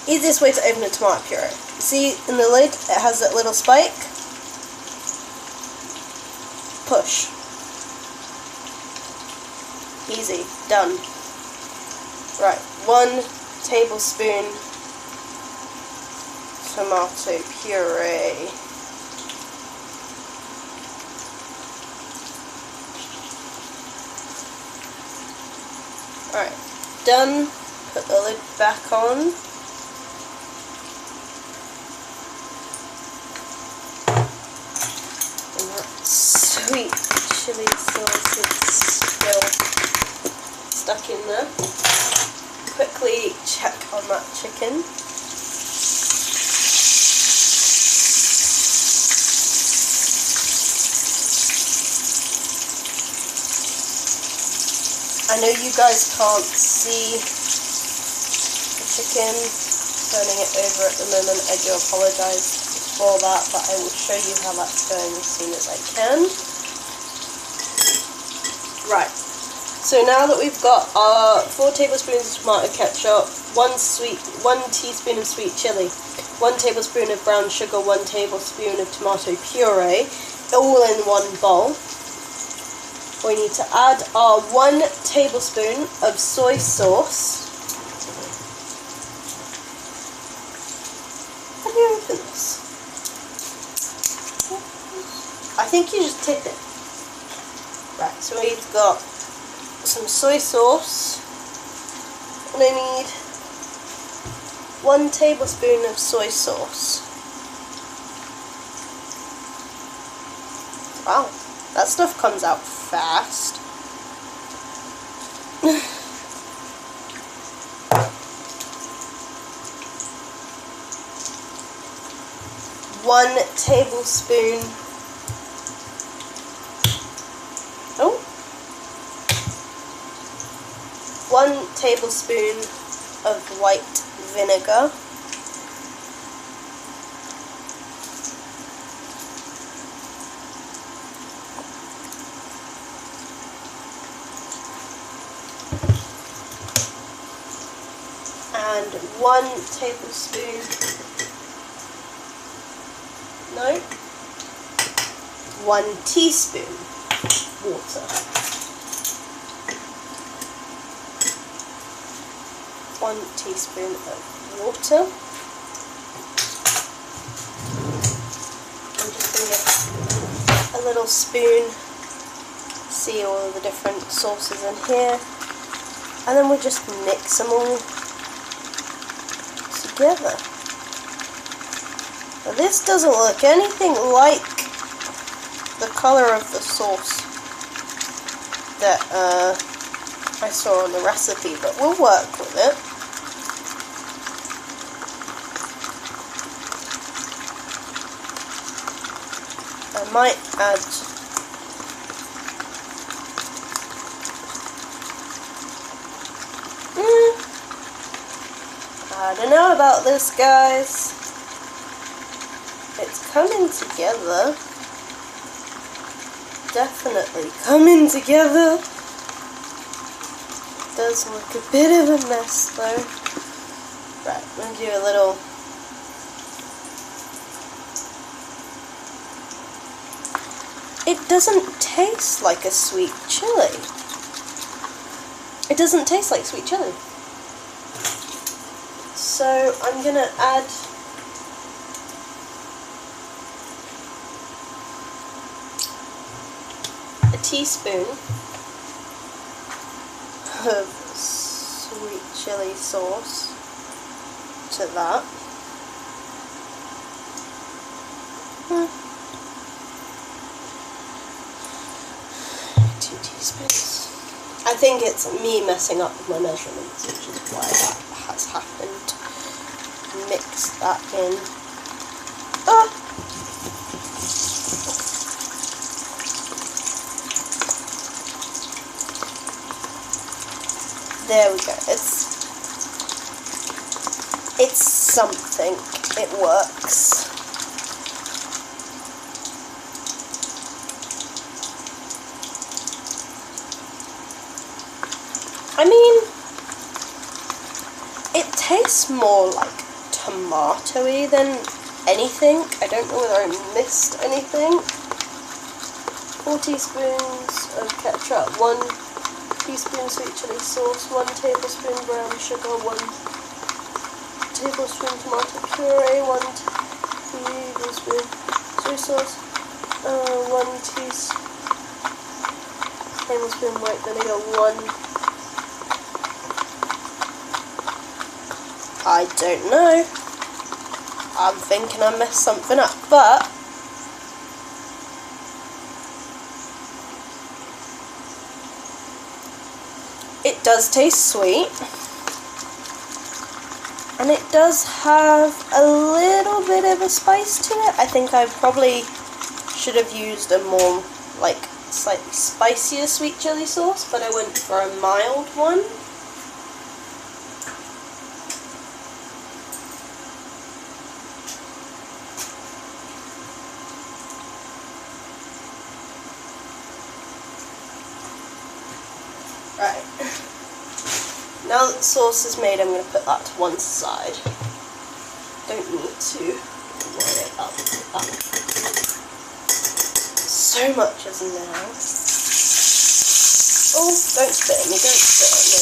Easiest way to open a tomato puree. See in the lid, it has that little spike. Push. Easy. Done. Right. 1 tablespoon tomato puree. Right. Done. Put the lid back on. Sweet chili sauce is still stuck in there. Quickly check on that chicken. I know you guys can't see the chicken, turning it over at the moment. I do apologise for that, but I will show you how that's going as soon as I can. Right, so now that we've got our 4 tablespoons of tomato ketchup, 1 teaspoon of sweet chili, 1 tablespoon of brown sugar, 1 tablespoon of tomato puree, all in one bowl, we need to add our 1 tablespoon of soy sauce. How do you open this? I think you just tip it. Right, so we've got some soy sauce, and I need 1 tablespoon of soy sauce. Wow, that stuff comes out fast. 1 tablespoon. 1 tablespoon of white vinegar. And 1 tablespoon, 1 teaspoon water. 1 teaspoon of water. I'm just going to get a little spoon, see all of the different sauces in here, and then we just mix them all together. Now, this doesn't look anything like the colour of the sauce that I saw on the recipe, but we'll work with it. I might add I don't know about this, guys. It's coming together. definitely coming together. It does look a bit of a mess though. Right, I'm going to do a little... It doesn't taste like a sweet chili. It doesn't taste like sweet chili. So I'm going to add a teaspoon of sweet chili sauce to that. 2 teaspoons. I think it's me messing up with my measurements, which is why that has happened. Mix that in. There we go. It's something. It works. I mean, it tastes more like tomatoey than anything. I don't know whether I missed anything. 4 teaspoons of ketchup, 1 teaspoon sweet chili sauce, 1 tablespoon brown sugar, 1 tablespoon tomato puree, 1 tablespoon soy sauce, 1 tablespoon white vinegar, 1... I don't know. I'm thinking I messed something up, but it does taste sweet, and it does have a little bit of a spice to it. I think I probably should have used a more, like, slightly spicier sweet chili sauce, but I went for a mild one. Right, now that the sauce is made, I'm going to put that to one side. Don't need to worry about that. So much is now. Oh, don't spit at me, don't spit at me.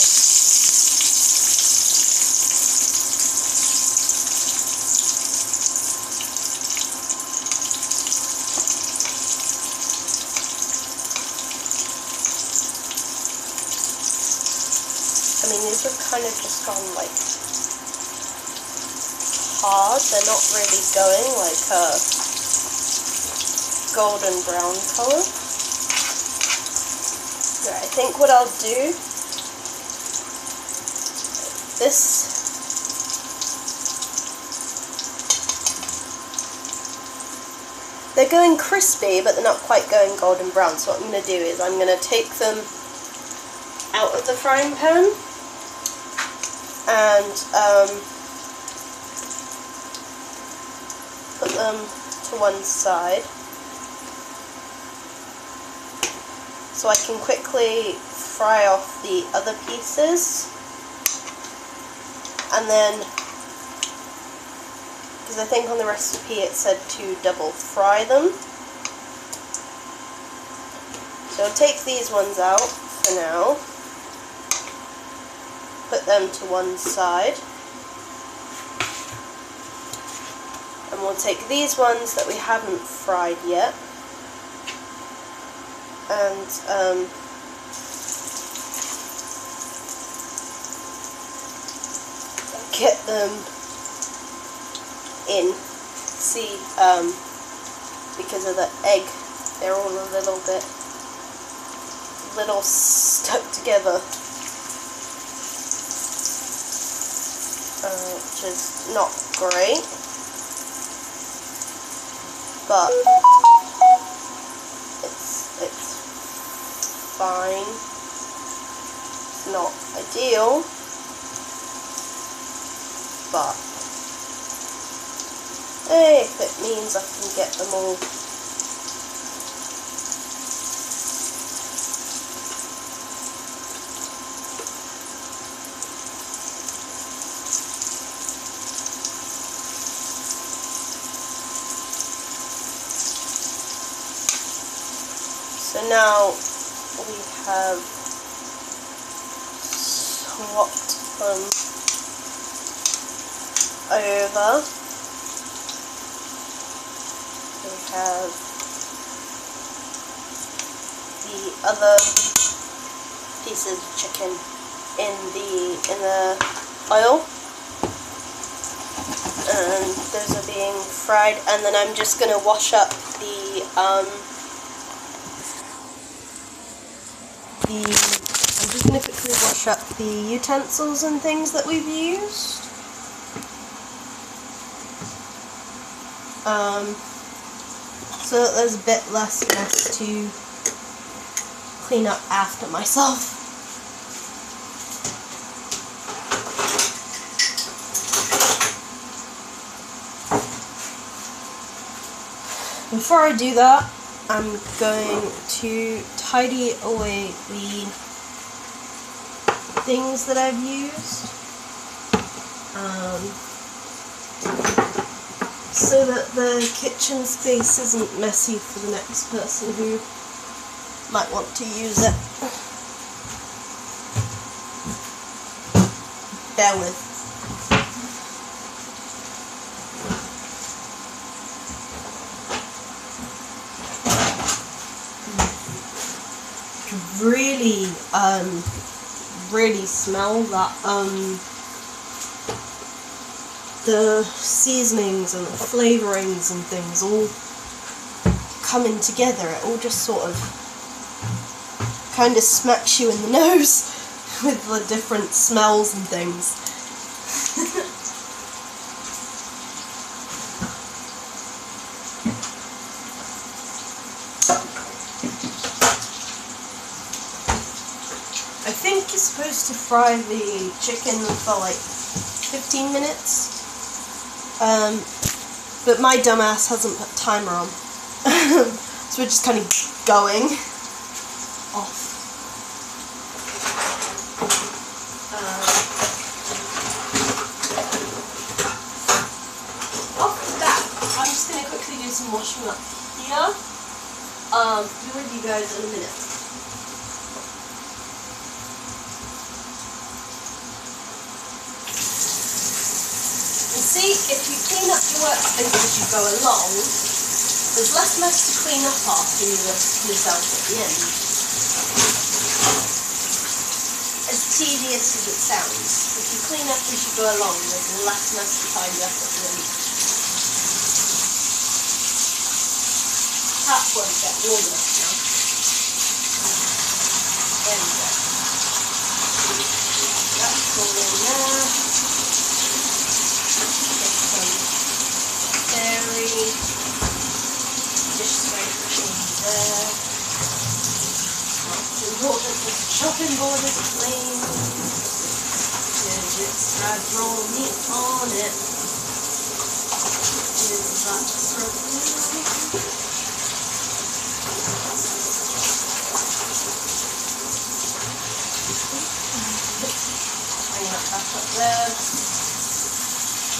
I mean, these have kind of just gone, like, hard. They're not really going, like, a golden brown colour. Right, I think what I'll do, they're going crispy, but they're not quite going golden brown. So what I'm going to do is I'm going to take them out of the frying pan and put them to one side so I can quickly fry off the other pieces, and then, because I think on the recipe it said to double fry them, so I'll take these ones out for now. Put them to one side, and we'll take these ones that we haven't fried yet and get them in. See, because of the egg, they're all a little stuck together. Which is not great, but it's fine. It's not ideal, but hey, if it means I can get them all So now we have swapped them over. We have the other pieces of chicken in the oil, and those are being fried. And then I'm just gonna wash up I'm just gonna quickly wash up the utensils and things that we've used. So that there's a bit less mess to clean up after myself. Before I do that, I'm going to tidy away the things that I've used, so that the kitchen space isn't messy for the next person who might want to use it. Bear with. Really smell that the seasonings and the flavourings and things all coming together. It all just sort of kind of smacks you in the nose with the different smells and things. I think you're supposed to fry the chicken for like 15 minutes, but my dumbass hasn't put timer on, so we're just kind of going off. After that, I'm just going to quickly do some washing up here. Be with you guys in a minute. See, if you clean up your workspace as you go along, there's less mess to clean up after yourself at the end. As tedious as it sounds, if you clean up as you go along, there's less mess to tidy up at the end. Tap won't get warm enough now. There we go. That's all in there. Dish scraper in there. It's important that the chopping board is clean because it's had raw meat on it. Is that bring that back up there.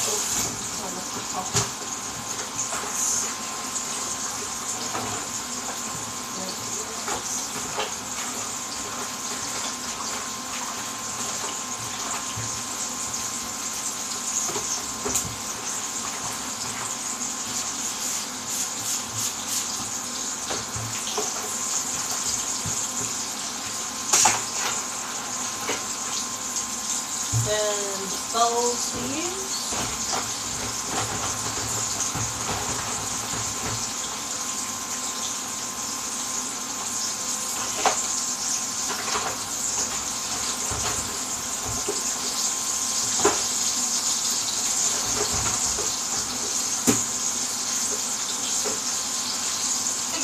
Oh, on the top. And bowls to use.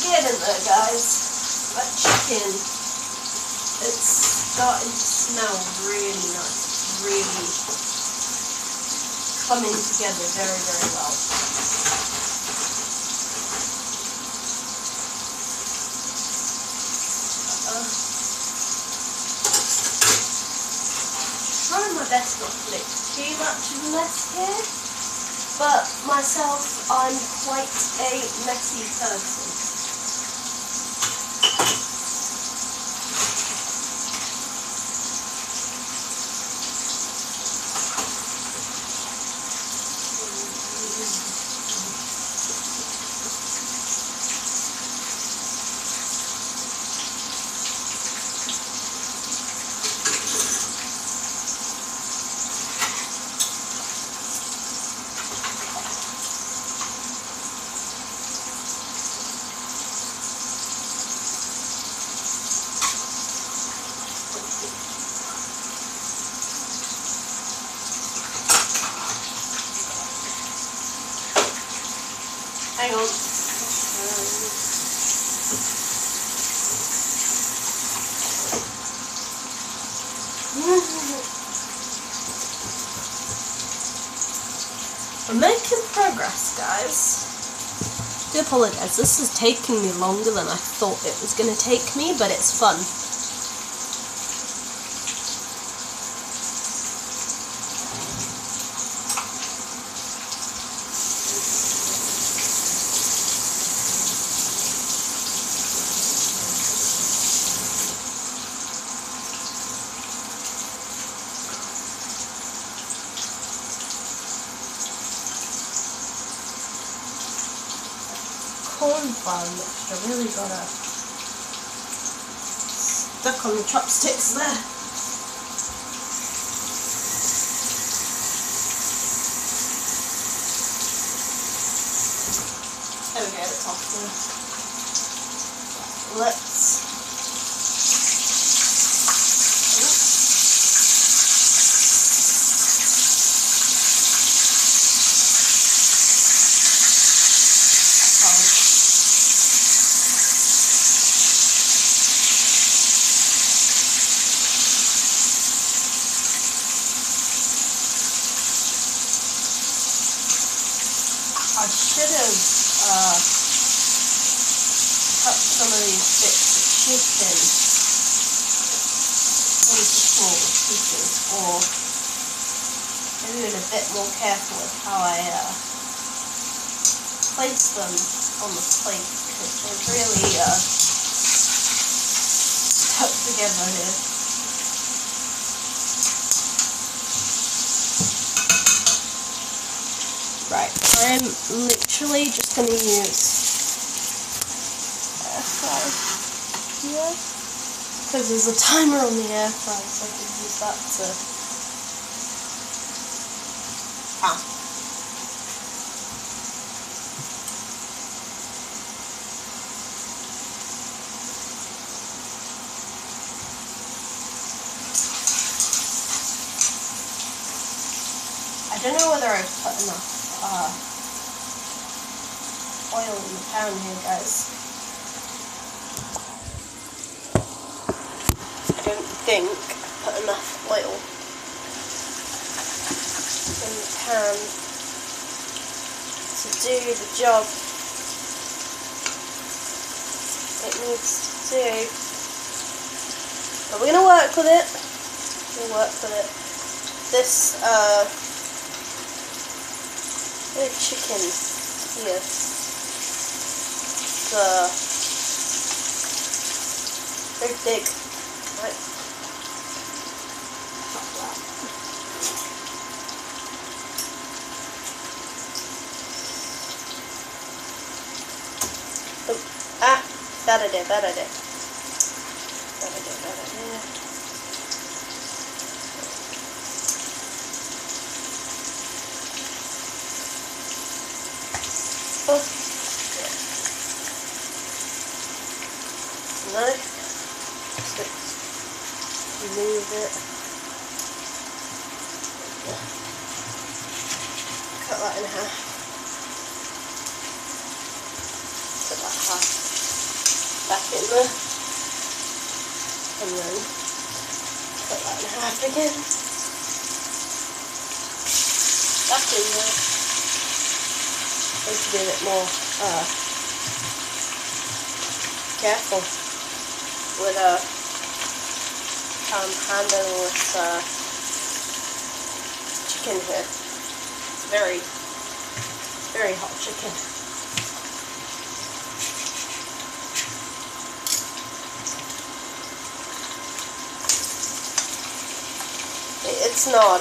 Get in there, guys. That chicken, it's starting to smell really nice. Really coming together very, very well. Trying my best not to make too much of a mess here, but myself, I'm quite a messy person. Hang on. We're making progress, guys. I do apologise, this is taking me longer than I thought it was going to take me, but it's fun. Cornflour mixture really got stuck on the chopsticks there. There we go, it's off now. Let's I should have cut some of these bits of chicken into smaller pieces, or maybe been a bit more careful with how I place them on the plate, because they're really stuck together here. Right, I'm literally just going to use air fryer here, because there's a timer on the air fryer, so I can use that to... I don't know whether I've put enough oil in the pan here, guys. I don't think I put enough oil in the pan to do the job it needs to do. But we're going to work with it. This big chicken here, very big, right? Oh, bad idea. Oh, no, just remove it. Cut that in half. Put that half back in there, and then cut that in half again. Back in there. Need to be a bit more careful with how I'm handling this chicken here. It's very, very hot chicken. It's not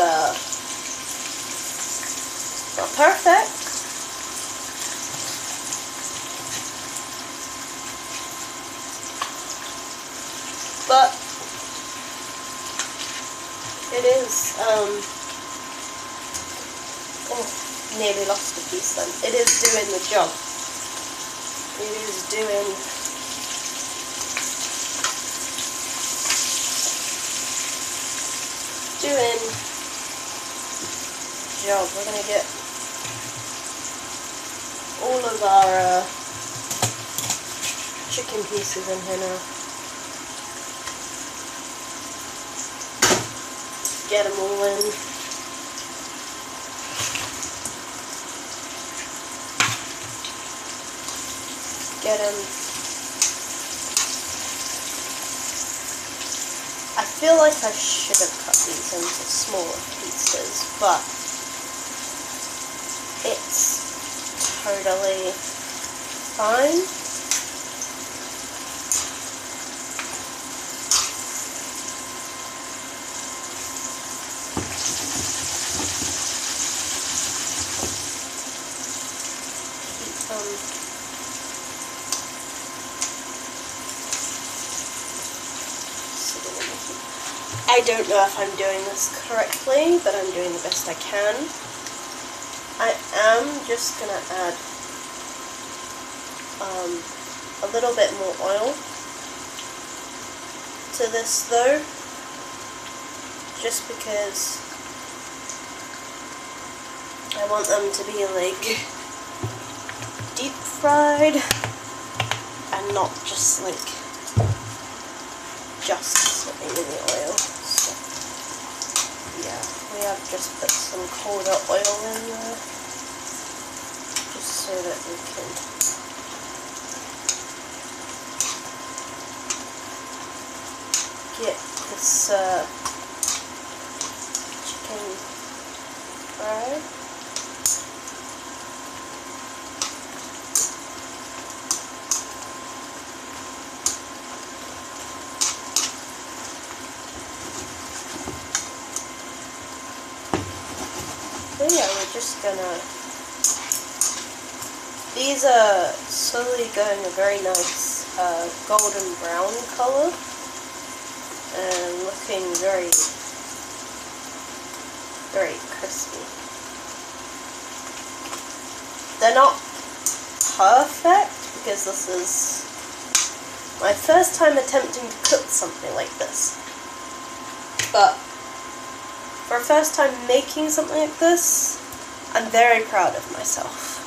perfect. But it is, oh, nearly lost a piece then. It is doing the job. It is doing the job. We're going to get all all of our chicken pieces in here now. Get them all in. Get them. I feel like I should have cut these into smaller pieces, but it's totally fine. I don't know if I'm doing this correctly, but I'm doing the best I can. I am just going to add a little bit more oil to this though, just because I want them to be like deep fried and not just like sitting in the oil. So, yeah, we have just put some colder oil in there, just so that we can get this chicken fried. So yeah, we're just gonna, these are slowly going a very nice golden brown colour and looking very, very crispy. They're not perfect because this is my first time attempting to cook something like this, but for a first time making something like this, I'm very proud of myself.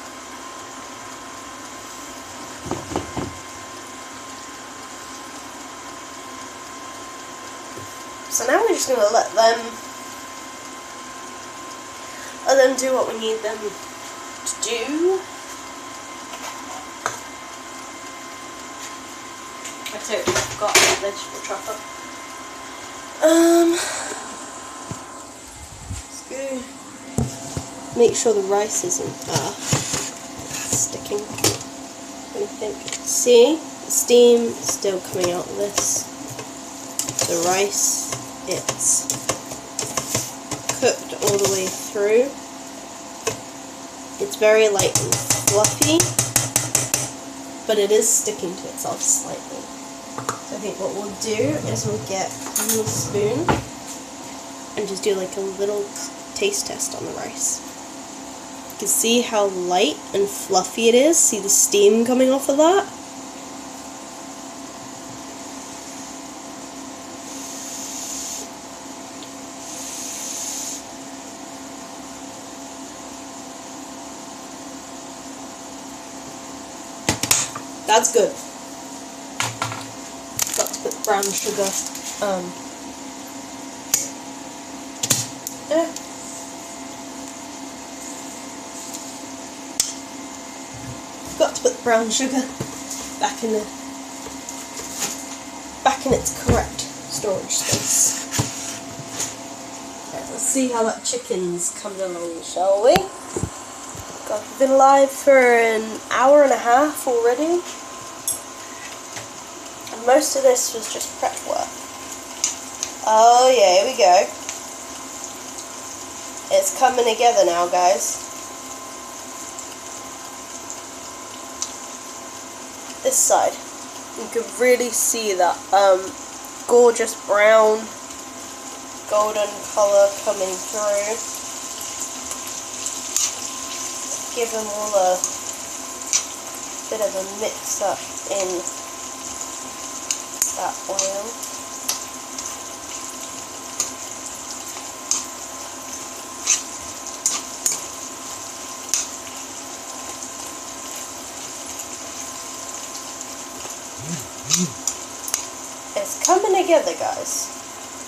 So now we're just going to let them do what we need them to do. I totally forgot the vegetable chopper. Make sure the rice isn't sticking. What do you think? See, the steam is still coming out of this. The rice, it's cooked all the way through. It's very light and fluffy, but it is sticking to itself slightly. So I think what we'll do is we'll get a little spoon and just do like a little taste test on the rice. You can see how light and fluffy it is. See the steam coming off of that? That's good. Got to put brown sugar. Got to put the brown sugar back in its correct storage space. Right, let's see how that chicken's coming along, shall we? God, we've been live for an hour and a half already, and most of this was just prep work. Oh yeah, here we go. It's coming together now, guys. This side, you can really see that gorgeous brown golden colour coming through. Give them all a bit of a mix up in that oil. It's coming together, guys.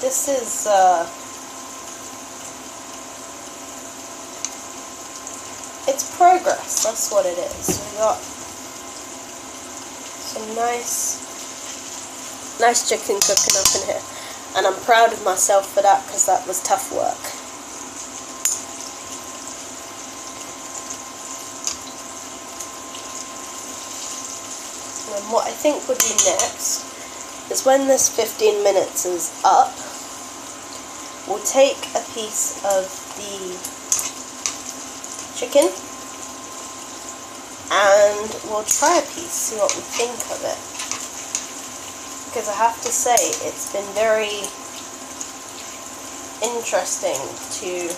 This is, it's progress, that's what it is. We got some nice chicken cooking up in here. And I'm proud of myself for that, because that was tough work. And what I think would be next is when this 15 minutes is up, we'll take a piece of the chicken and we'll try a piece, see what we think of it. Because I have to say, it's been very interesting to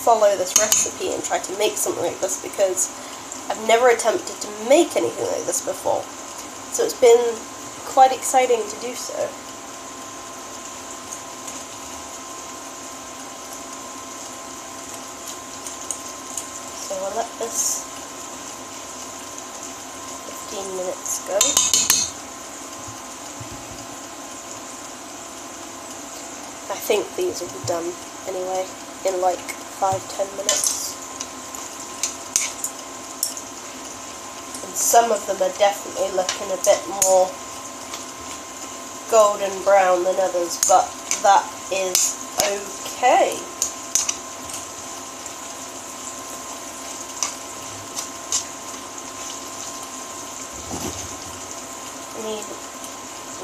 follow this recipe and try to make something like this, because I've never attempted to make anything like this before. So it's been quite exciting to do so. So I'll let this 15 minutes go. I think these will be done anyway in like 5-10 minutes. And some of them are definitely looking a bit more golden brown than others, but that is okay.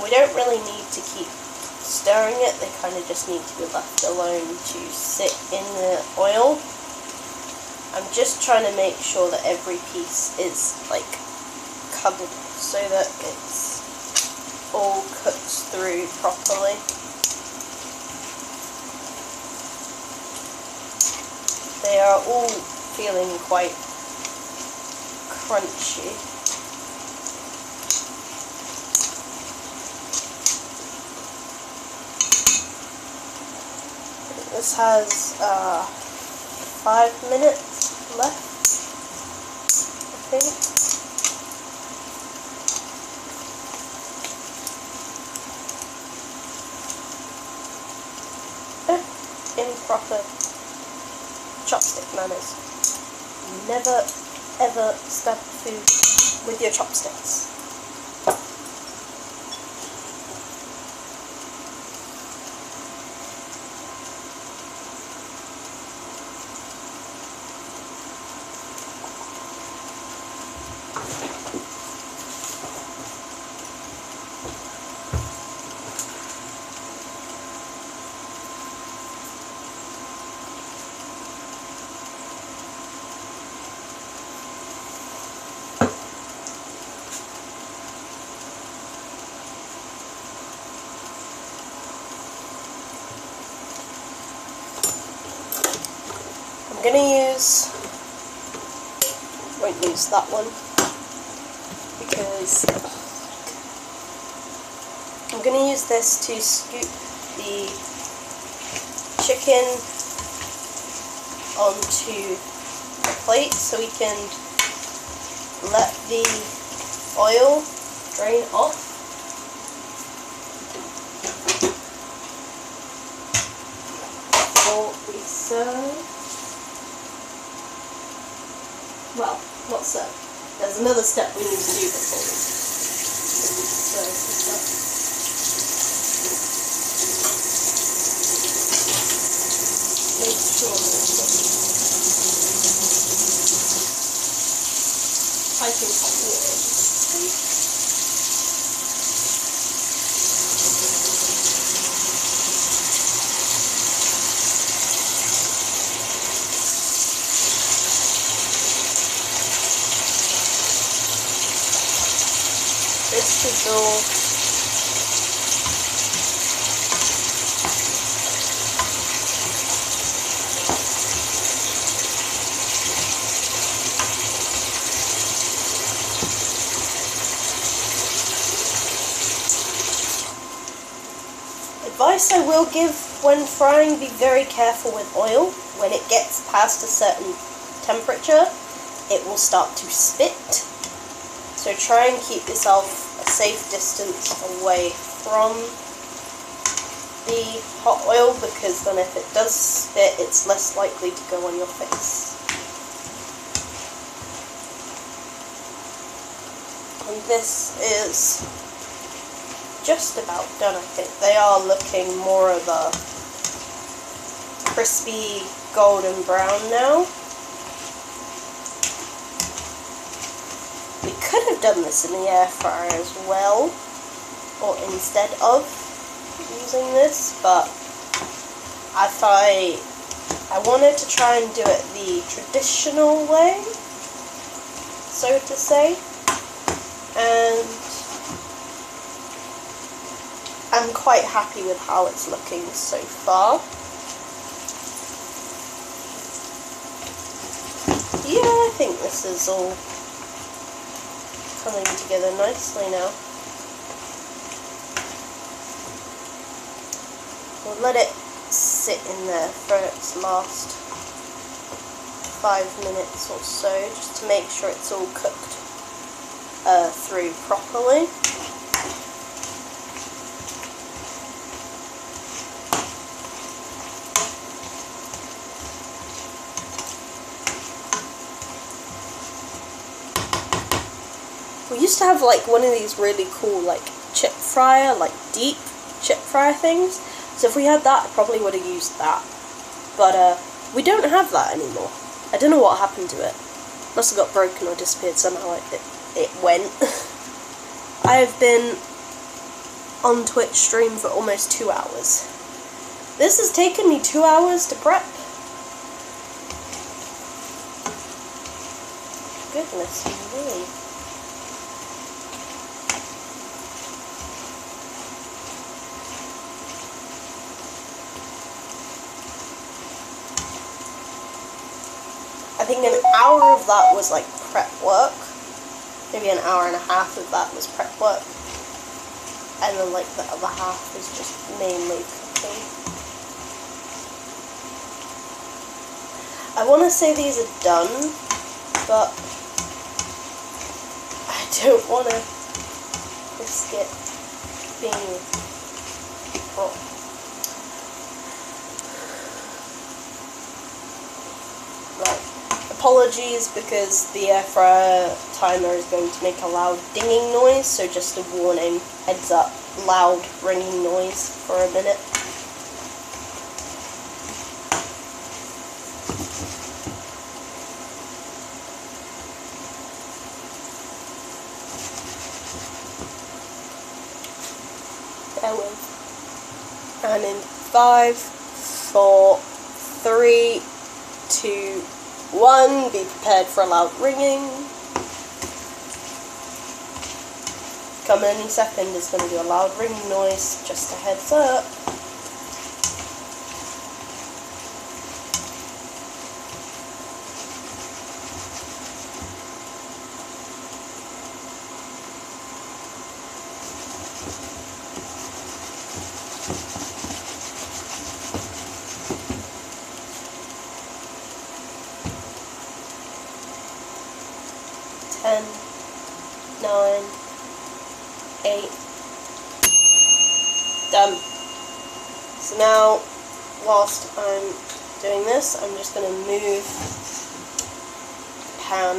We don't really need to keep stirring it, they kind of just need to be left alone to sit in the oil. I'm just trying to make sure that every piece is like covered so that it's all cooked through properly. They are all feeling quite crunchy. This has 5 minutes left, I think. Improper chopstick manners. Never ever stab food with your chopsticks. I'm gonna won't use that one, because I'm gonna use this to scoop the chicken onto a plate so we can let the oil drain off. Before we serve. Well, not so. There's another step we need to do before we serve this up. Make sure that it's piping hot water. This is all advice I will give when frying: be very careful with oil. When it gets past a certain temperature, it will start to spit. So try and keep yourself a safe distance away from the hot oil, because then if it does spit, it's less likely to go on your face. And this is just about done, I think. They are looking more of a crispy golden brown now. We could have done this in the air fryer as well, or instead of using this, but I thought I wanted to try and do it the traditional way, so to say, and I'm quite happy with how it's looking so far. Yeah, I think this is all coming together nicely now. We'll let it sit in there for its last 5 minutes or so, just to make sure it's all cooked through properly. We used to have like one of these really cool like chip fryer, like deep chip fryer things. So if we had that, I probably would have used that. But we don't have that anymore. I don't know what happened to it. Must have got broken or disappeared somehow. It went. I have been on Twitch stream for almost 2 hours. This has taken me 2 hours to prep. Goodness me. I think an hour of that was like prep work. Maybe an hour and a half of that was prep work. And then like the other half was just mainly cooking. I want to say these are done, but I don't want to risk it being raw. Apologies, because the air fryer timer is going to make a loud dinging noise, so just a warning, heads up, loud ringing noise for a minute. Bear with. And in 5, 4, 3, 2, 1, be prepared for a loud ringing. Come any second, it's going to do a loud ringing noise, just a heads up. Ten, 9, 8, done. So now, whilst I'm doing this, I'm just going to move the pan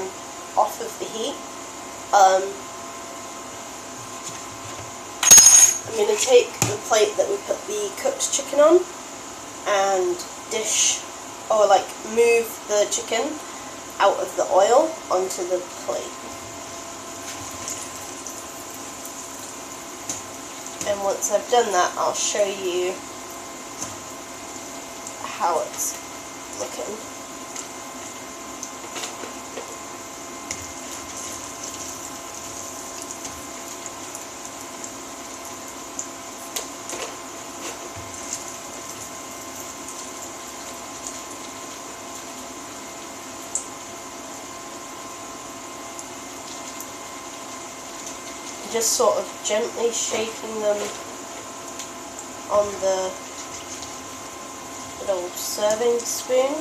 off of the heat. I'm going to take the plate that we put the cooked chicken on and dish, or like move the chicken out of the oil onto the plate. And once I've done that, I'll show you how it's looking. Just sort of gently shaking them on the little serving spoon,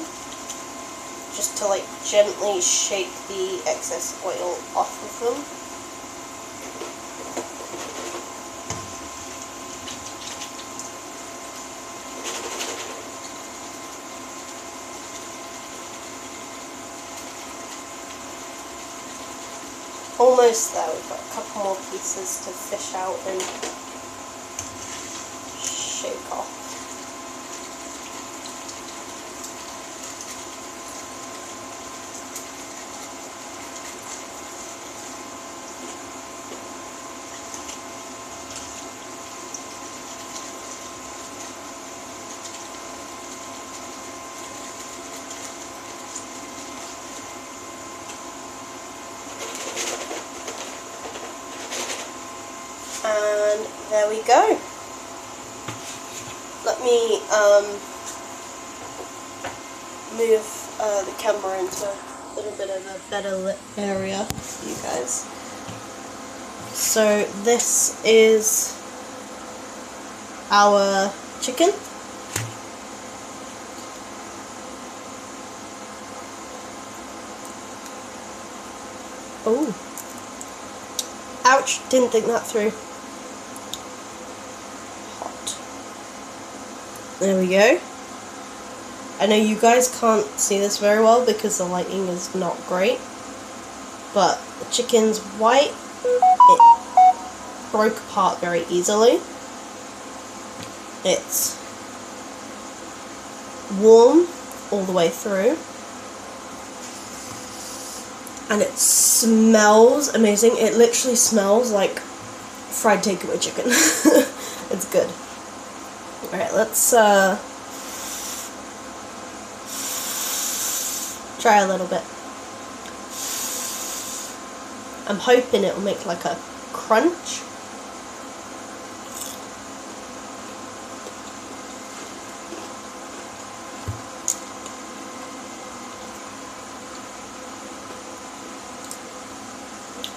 just to like gently shake the excess oil off of them. Almost there. We've got a couple more pieces to fish out and shake off. And there we go. Let me move the camera into a little bit of a better lit area for you guys. So this is our chicken. Oh. Ouch, didn't think that through. There we go. I know you guys can't see this very well because the lighting is not great, but the chicken's white. It broke apart very easily. It's warm all the way through. And it smells amazing. It literally smells like fried takeaway chicken. It's good. Alright, let's try a little bit. I'm hoping it will make like a crunch.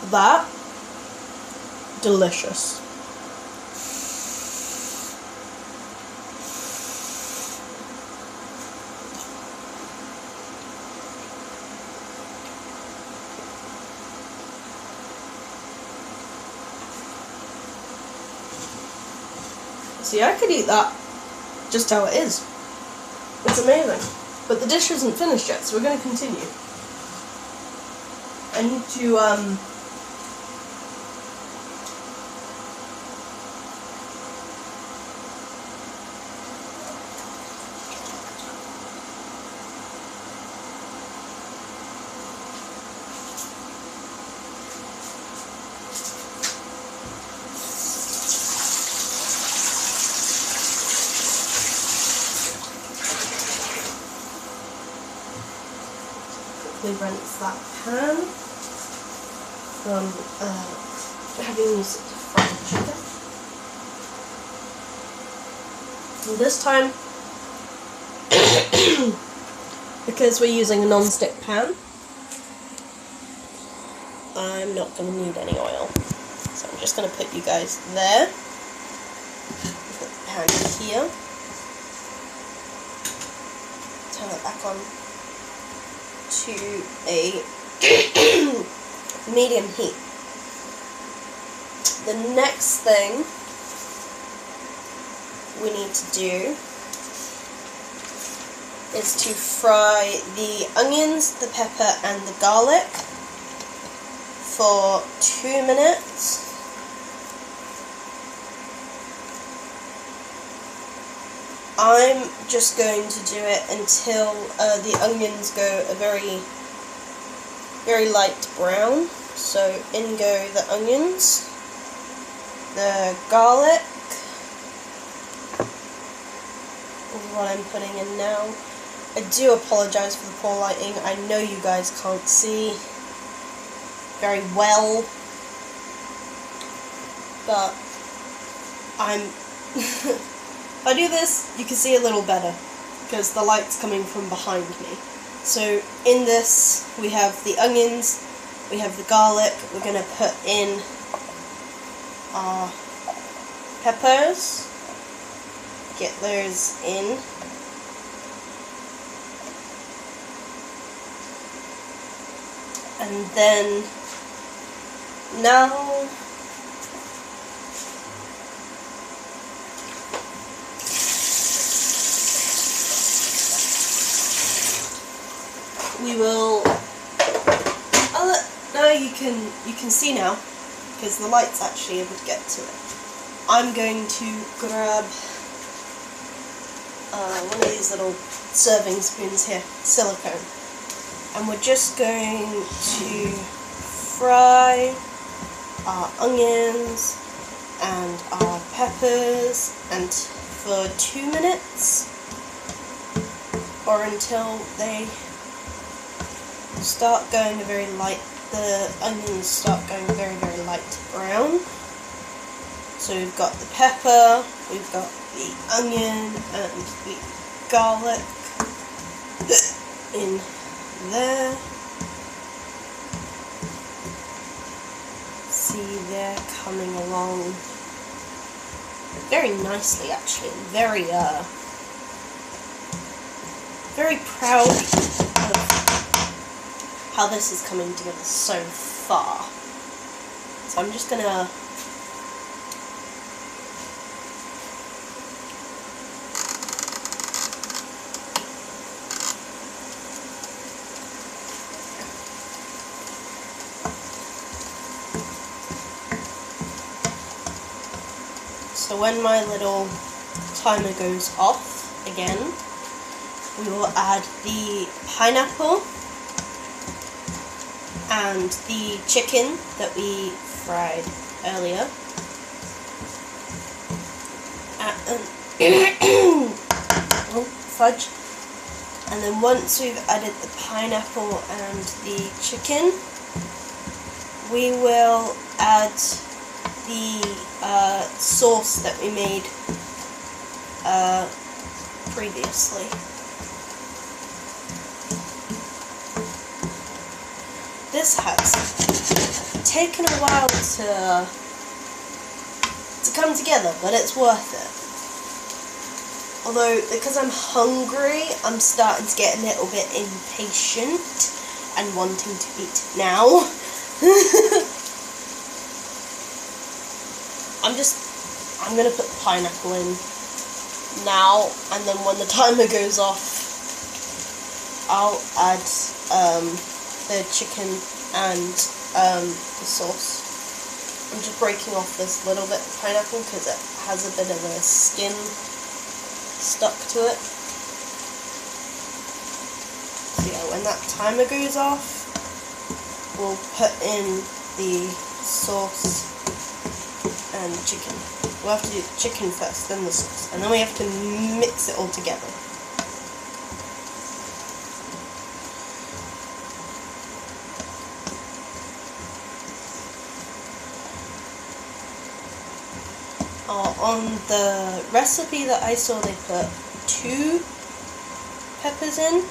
That, delicious. See, I could eat that just how it is. It's amazing. But the dish isn't finished yet, so we're going to continue. I need to, rinse that pan from having used it to fry the chicken. And this time, because we're using a non-stick pan, I'm not going to need any oil. So I'm just going to put you guys there. Put the pan here. Turn it back on to a medium heat. The next thing we need to do is to fry the onions, the pepper and the garlic for 2 minutes. I'm just going to do it until the onions go a very, very light brown. So in go the onions, the garlic, is what I'm putting in now. I do apologise for the poor lighting. I know you guys can't see very well, but I'm if I do this, you can see a little better because the light's coming from behind me. So in this, we have the onions, we have the garlic, we're going to put in our peppers, get those in. And then now you can see now, because the light's actually able to get to it. I'm going to grab one of these little serving spoons here, silicone, and we're just going to fry our onions and our peppers and for 2 minutes, or until they start going very light. The onions start going very, very light brown. So we've got the pepper, we've got the onion and the garlic in there. See, they're coming along very nicely, actually. Very proud of how this is coming together so far. So I'm just gonna So when my little timer goes off again, we will add the pineapple and the chicken that we fried earlier. Oh, fudge. And then once we've added the pineapple and the chicken, we will add the sauce that we made previously. This has taken a while to come together, but it's worth it. Although, because I'm hungry, I'm starting to get a little bit impatient and wanting to eat now. I'm gonna put the pineapple in now, and then when the timer goes off, I'll add the chicken and the sauce. I'm just breaking off this little bit of pineapple because it has a bit of a skin stuck to it. So yeah, when that timer goes off, we'll put in the sauce and chicken. We'll have to do the chicken first, then the sauce, and then we have to mix it all together. On the recipe that I saw, they put 2 peppers in,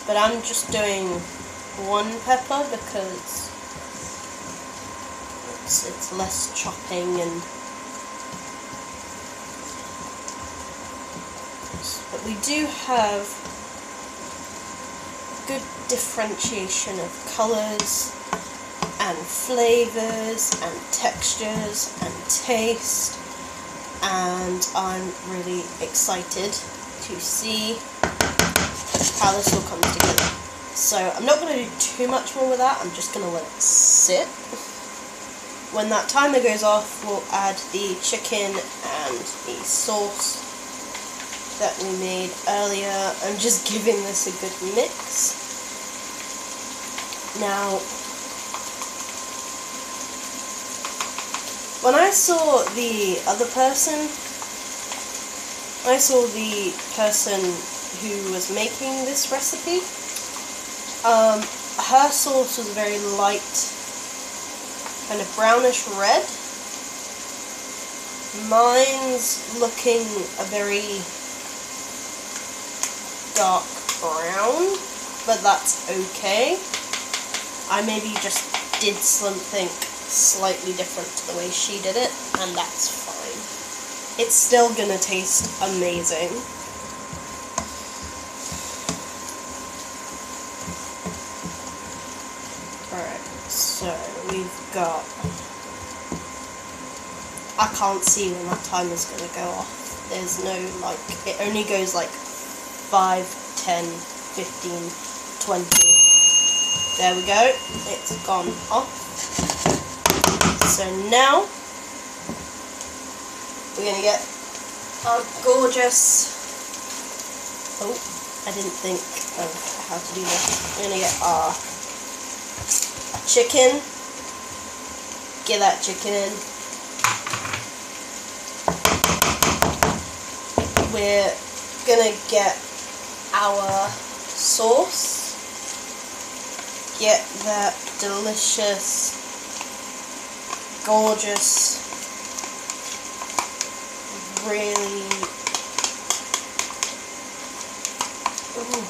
but I'm just doing 1 pepper because it's less chopping, and but we do have good differentiation of colours and flavours and textures and taste, and I'm really excited to see how this all comes together. So I'm not going to do too much more with that, I'm just going to let it sit. When that timer goes off, we'll add the chicken and the sauce that we made earlier. I'm just giving this a good mix. Now, when I saw the other person, who was making this recipe, her sauce was very light, kind of brownish red. Mine's looking a very dark brown, but that's okay. I maybe just did something slightly different to the way she did it, and that's fine. It's still gonna taste amazing. Alright, so we've got... I can't see when that timer's gonna go off. There's no, like, it only goes like 5, 10, 15, 20. There we go, it's gone off. So now we're going to get our gorgeous, oh, I didn't think of how to do this. We're going to get our chicken, get that chicken in. We're going to get our sauce. Get that delicious, gorgeous, really, ooh.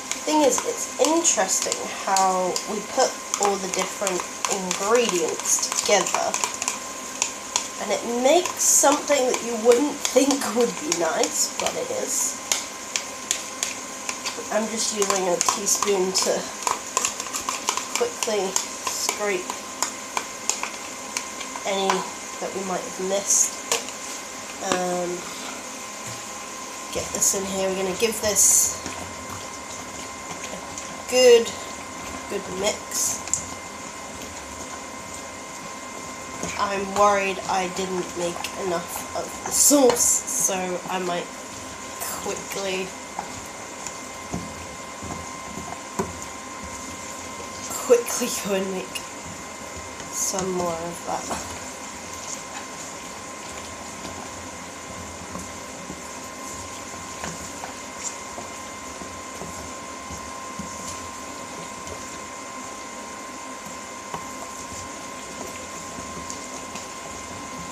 The thing is, it's interesting how we put all the different ingredients together and it makes something that you wouldn't think would be nice, but it is. I'm just using a teaspoon to quickly scrape any that we might have missed. Get this in here. We're going to give this a good mix. I'm worried I didn't make enough of the sauce, so I might quickly go and make some more of that.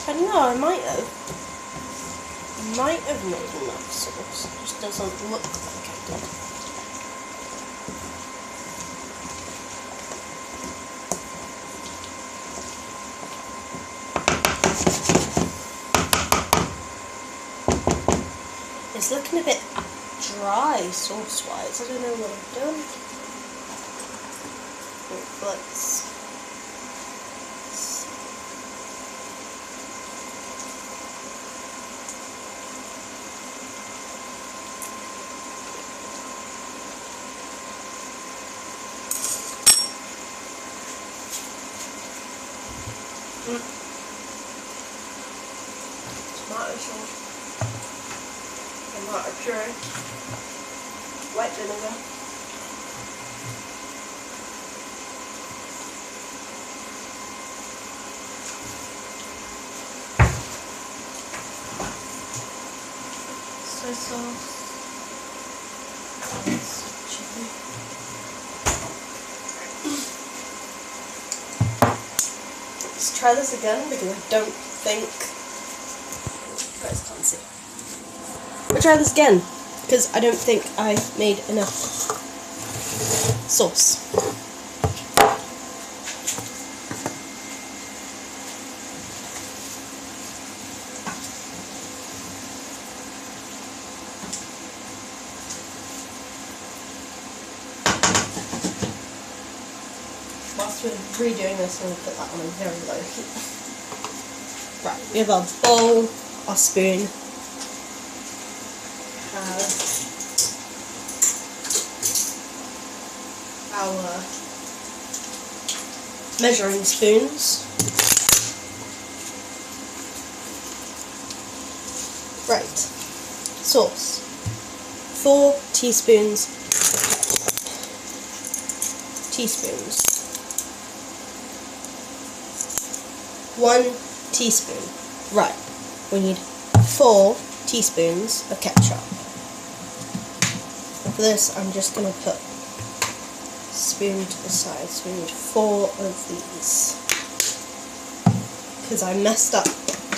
I don't know, I might have made enough sauce, it just doesn't look like I did. It's looking a bit dry sauce-wise. I don't know what I've done. Let's tomato sauce. Tomato puree, white vinegar, soy sauce, chili. Let's try this again because I don't think you guys can't see. We'll try this again, because I don't think I made enough sauce. Whilst we're redoing this, I'm going to put that on a very low heat. Right, we have our bowl, our spoon, our measuring spoons. Right, sauce. 4 teaspoons. 1 teaspoon. Right, we need 4 teaspoons of ketchup. And for this, I'm just going to put spoon to the side, so we need 4 of these, because I messed up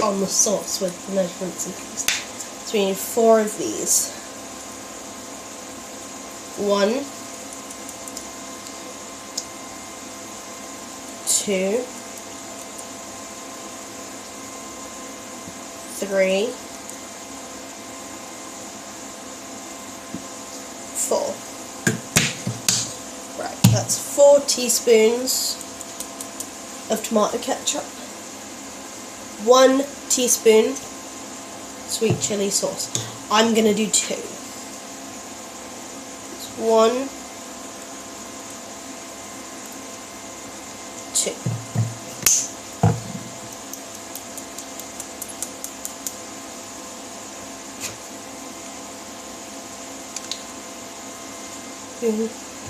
on the sauce with the measurements and things. So we need 4 of these. 1, 2, 3, 4. Right, that's 4 teaspoons of tomato ketchup, 1 teaspoon sweet chili sauce. I'm going to do 2. It's 1, 2.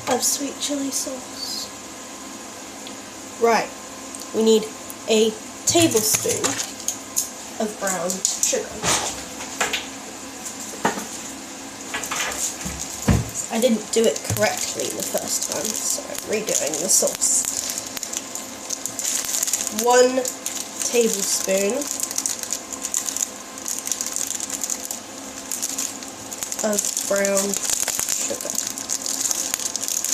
Of sweet chili sauce. Right, we need a tablespoon of brown sugar. I didn't do it correctly the first time, so I'm redoing the sauce. 1 tablespoon of brown sugar.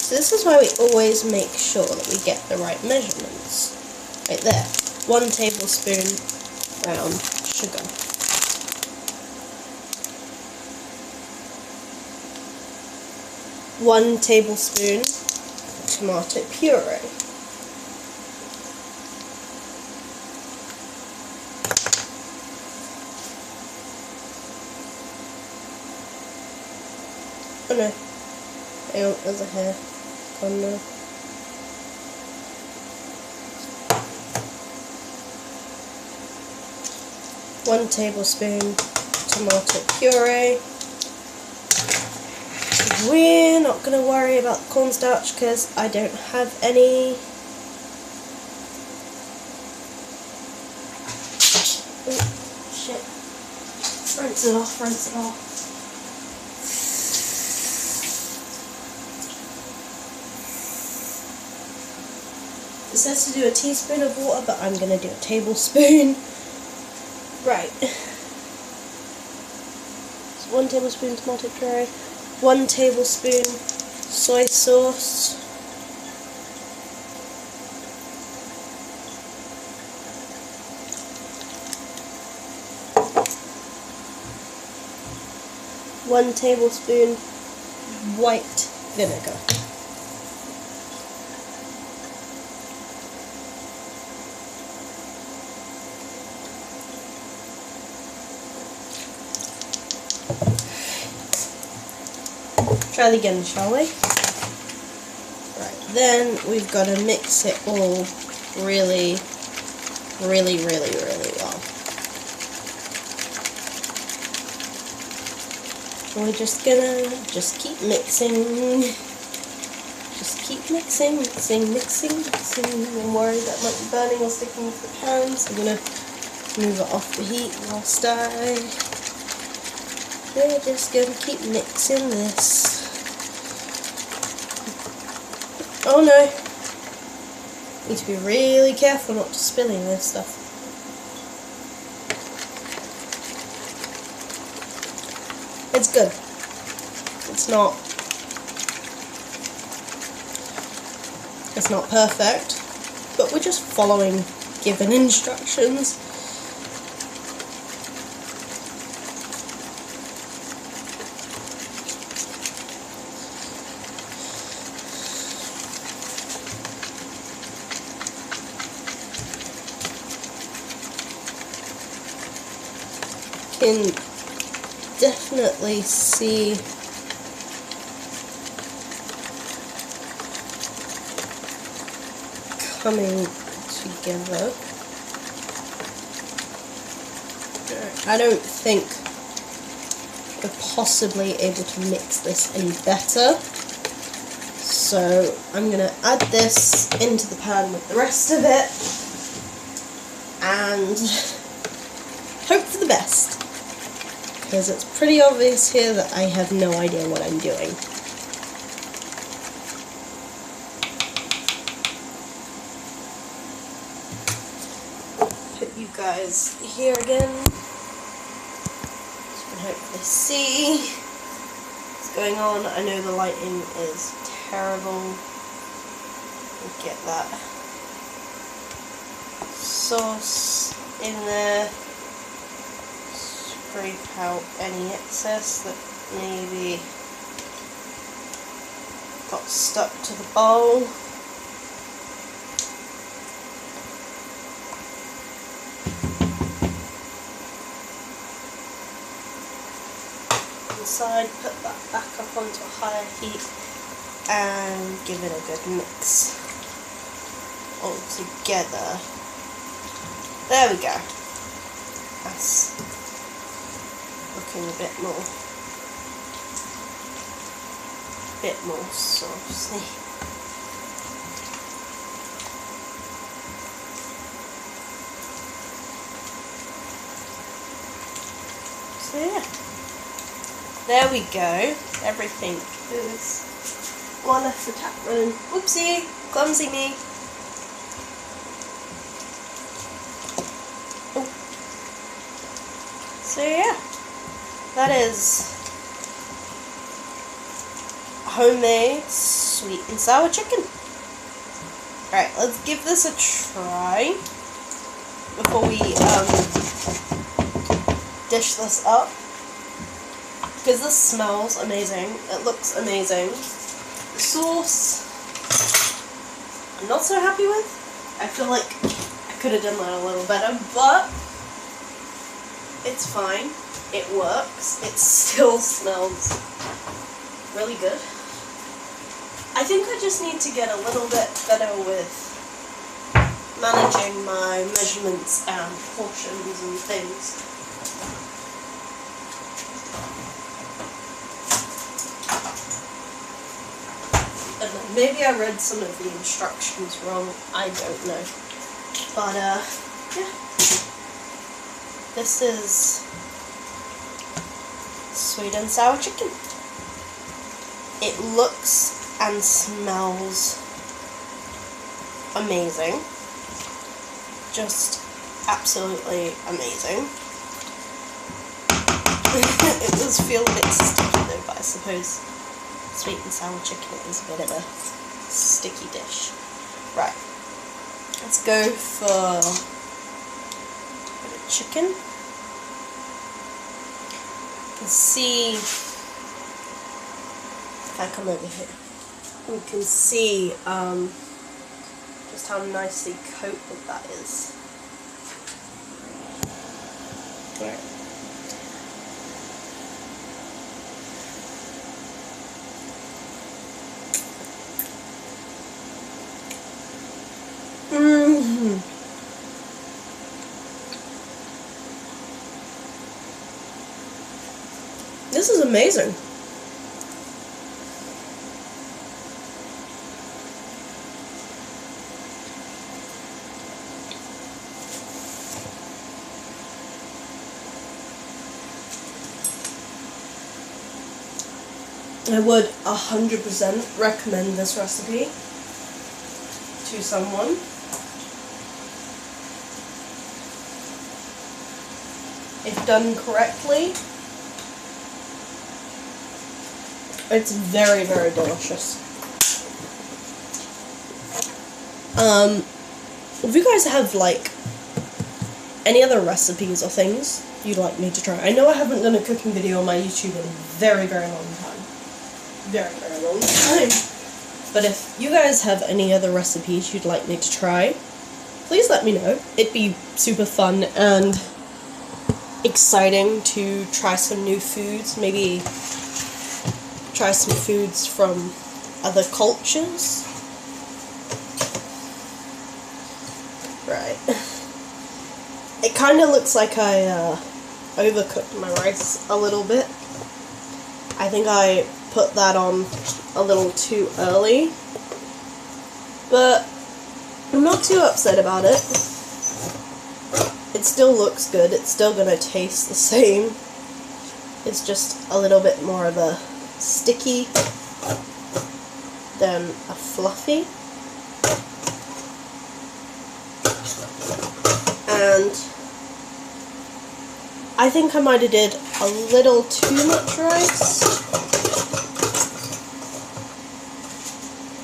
So this is why we always make sure that we get the right measurements. Right there, 1 tablespoon brown sugar. 1 tablespoon tomato puree. Oh no, hang on, there's a hair on there. One tablespoon tomato puree. We're not going to worry about the cornstarch because I don't have any. Oh, shit. Rinse it off, rinse it off. It says to do a teaspoon of water, but I'm going to do a tablespoon. Right. So 1 tablespoon tomato puree, 1 tablespoon soy sauce, 1 tablespoon white vinegar. Try it again, shall we? Right, then we've got to mix it all really well. We're just gonna keep mixing. Just keep mixing. I'm worried that might be burning or sticking to the pan, so I'm gonna move it off the heat whilst we're just gonna keep mixing this. Oh no! Need to be really careful not to spilling this stuff. It's good. It's not perfect, but we're just following given instructions. Can definitely see coming together. I don't think we're possibly able to mix this any better, so I'm going to add this into the pan with the rest of it and hope for the best, because it's pretty obvious here that I have no idea what I'm doing. Put you guys here again, so you can hopefully see what's going on. I know the lighting is terrible. Get that sauce in there. Scrape out any excess that maybe got stuck to the bowl. Inside, put that back up onto a higher heat and give it a good mix all together. There we go. That's looking a bit more saucy. So yeah, there we go. Everything is one left the tap running. Whoopsie, clumsy me. Oh. So yeah, that is homemade sweet and sour chicken. Alright, let's give this a try before we dish this up, because this smells amazing, it looks amazing. The sauce I'm not so happy with. I feel like I could have done that a little better, but it's fine, it works, it still smells really good. I think I just need to get a little bit better with managing my measurements and portions and things. I don't know, maybe I read some of the instructions wrong, I don't know. But yeah. This is sweet and sour chicken. It looks and smells amazing. Just absolutely amazing. It does feel a bit sticky though, but I suppose sweet and sour chicken is a bit of a sticky dish. Right, let's go for a bit of chicken. You can see, if I come over here, you can see just how nicely coated that is. Right. This is amazing. I would 100% recommend this recipe to someone. If done correctly, it's very, very delicious. If you guys have like any other recipes or things you'd like me to try, I know I haven't done a cooking video on my YouTube in a very, very long time. Very, very long time. But if you guys have any other recipes you'd like me to try, please let me know. It'd be super fun and exciting to try some new foods, maybe try some foods from other cultures. Right. It kind of looks like I overcooked my rice a little bit. I think I put that on a little too early, but I'm not too upset about it. It still looks good, it's still gonna taste the same. It's just a little bit more of a sticky than a fluffy. And I think I might have did a little too much rice.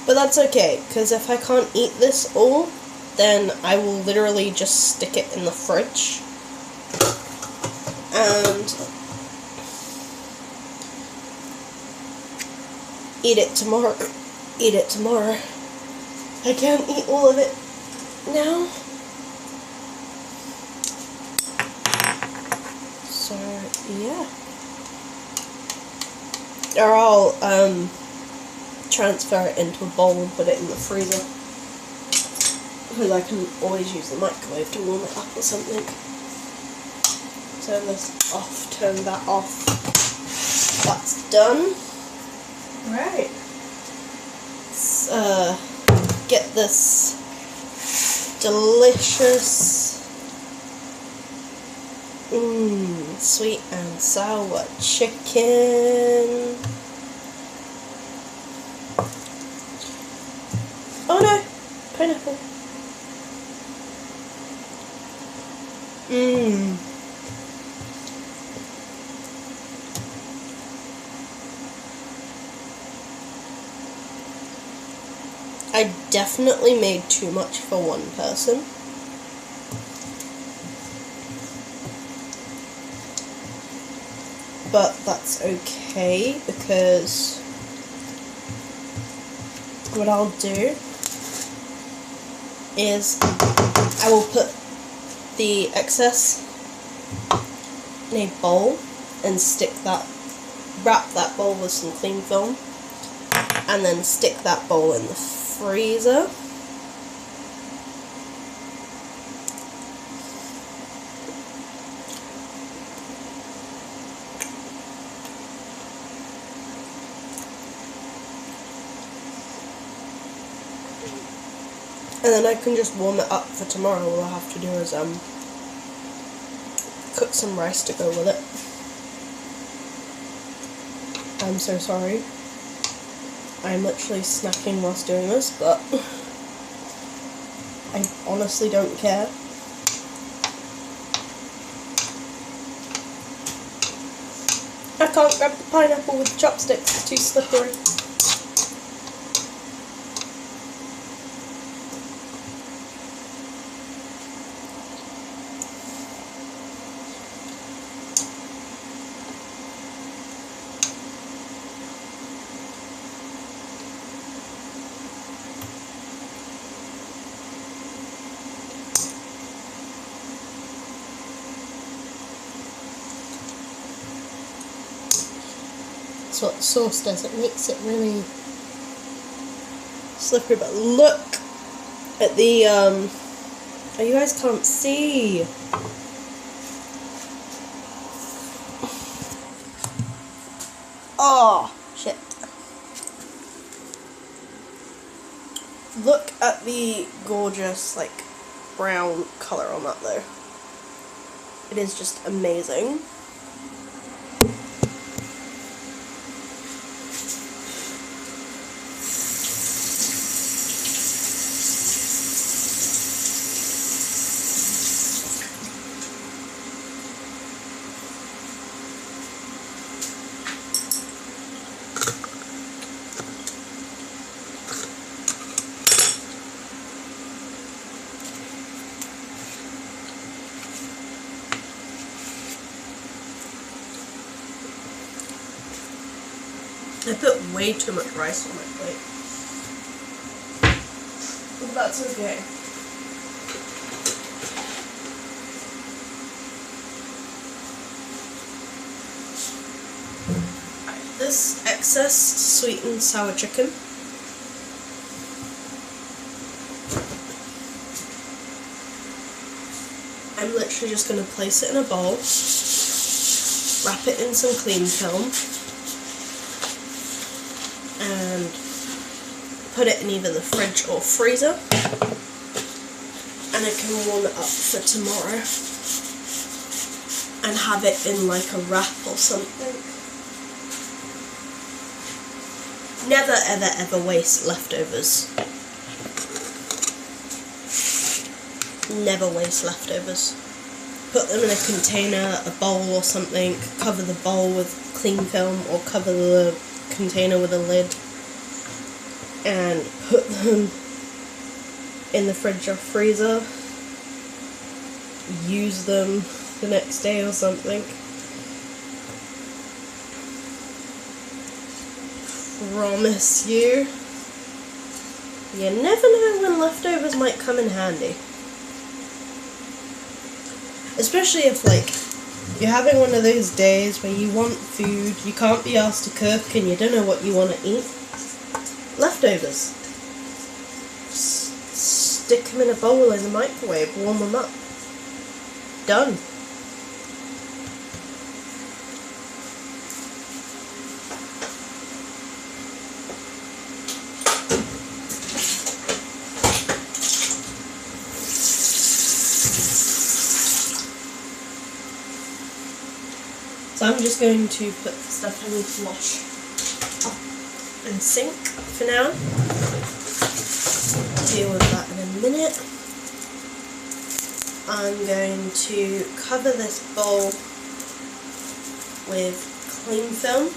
But that's okay, because if I can't eat this all, then I will literally just stick it in the fridge. And eat it tomorrow. Eat it tomorrow. I can't eat all of it now. So, yeah. Or I'll transfer it into a bowl and put it in the freezer. because I can always use the microwave to warm it up or something. Turn this off, turn that off. That's done. Right. Let's get this delicious sweet and sour chicken. Oh no, pineapple. I definitely made too much for one person. But that's okay, because what I'll do is I will put the excess in a bowl and wrap that bowl with some cling film, and then stick that bowl in the freezer. And then I can just warm it up for tomorrow. All I have to do is cook some rice to go with it. I'm so sorry. I'm literally snacking whilst doing this, but I honestly don't care. I can't grab the pineapple with chopsticks, it's too slippery. That's what the sauce does, it makes it really slippery. But look at the oh, you guys can't see. Oh shit. Look at the gorgeous like brown colour on that though. It is just amazing. I put way too much rice on my plate. But that's okay. Right, this excess sweet and sour chicken, I'm literally just going to place it in a bowl, wrap it in some cling film, and put it in either the fridge or freezer, and I can warm it up for tomorrow and have it in like a wrap or something. Never ever ever waste leftovers. Never waste leftovers. Put them in a container, a bowl or something, cover the bowl with cling film or cover the container with a lid, and put them in the fridge or freezer. Use them the next day or something. Promise you, you never know when leftovers might come in handy. Especially if like you're having one of those days where you want food, you can't be asked to cook and you don't know what you want to eat. Leftovers. stick them in a bowl in the microwave, warm them up. Done. So I'm just going to put the stuff I need to wash up and sink for now. Deal with that in a minute. I'm going to cover this bowl with cling film,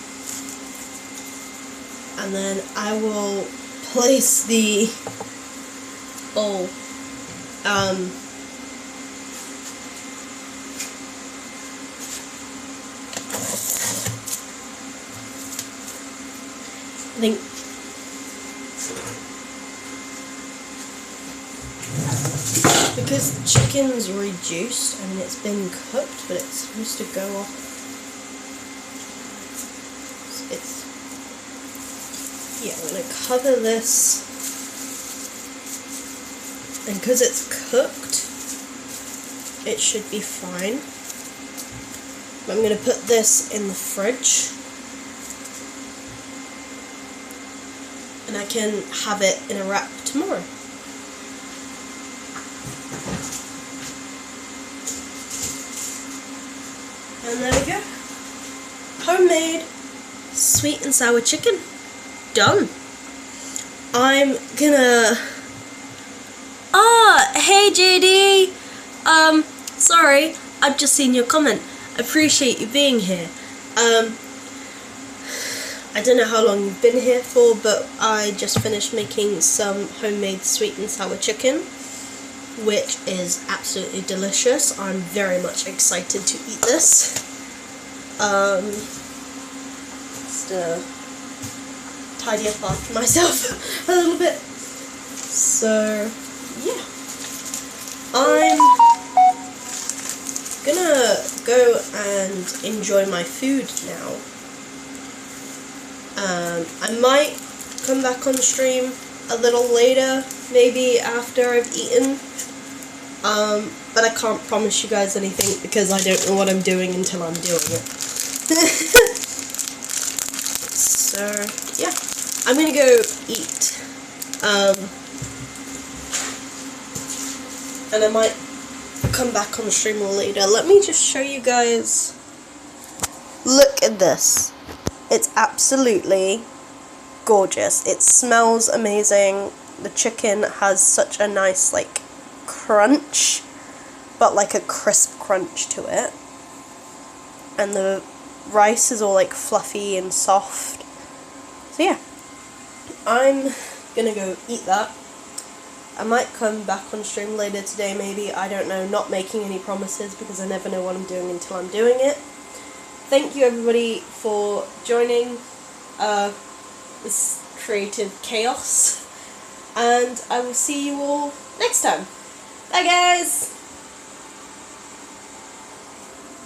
and then I will place the bowl I think because the chicken's reduced, I mean it's been cooked, but it's supposed to go off. I'm going to cover this, and because it's cooked, it should be fine. I'm going to put this in the fridge, and I can have it in a wrap tomorrow. And there we go. Homemade sweet and sour chicken. Done. I'm gonna... Hey JD! Sorry, I've just seen your comment. Appreciate you being here. I don't know how long you've been here for, but I just finished making some homemade sweet and sour chicken, which is absolutely delicious. I'm very much excited to eat this. Just tidy up after myself a little bit. So, yeah. I'm gonna go and enjoy my food now. I might come back on stream a little later, maybe after I've eaten, but I can't promise you guys anything because I don't know what I'm doing until I'm doing it. So, yeah, I'm gonna go eat, and I might come back on stream a little later. Let me just show you guys. Look at this. It's absolutely gorgeous. It smells amazing. The chicken has such a nice, like, crunch, but like a crisp crunch to it. And the rice is all like fluffy and soft. So yeah, I'm gonna go eat that. I might come back on stream later today, maybe, I don't know, not making any promises because I never know what I'm doing until I'm doing it. Thank you everybody for joining this creative chaos, and I will see you all next time. Bye guys!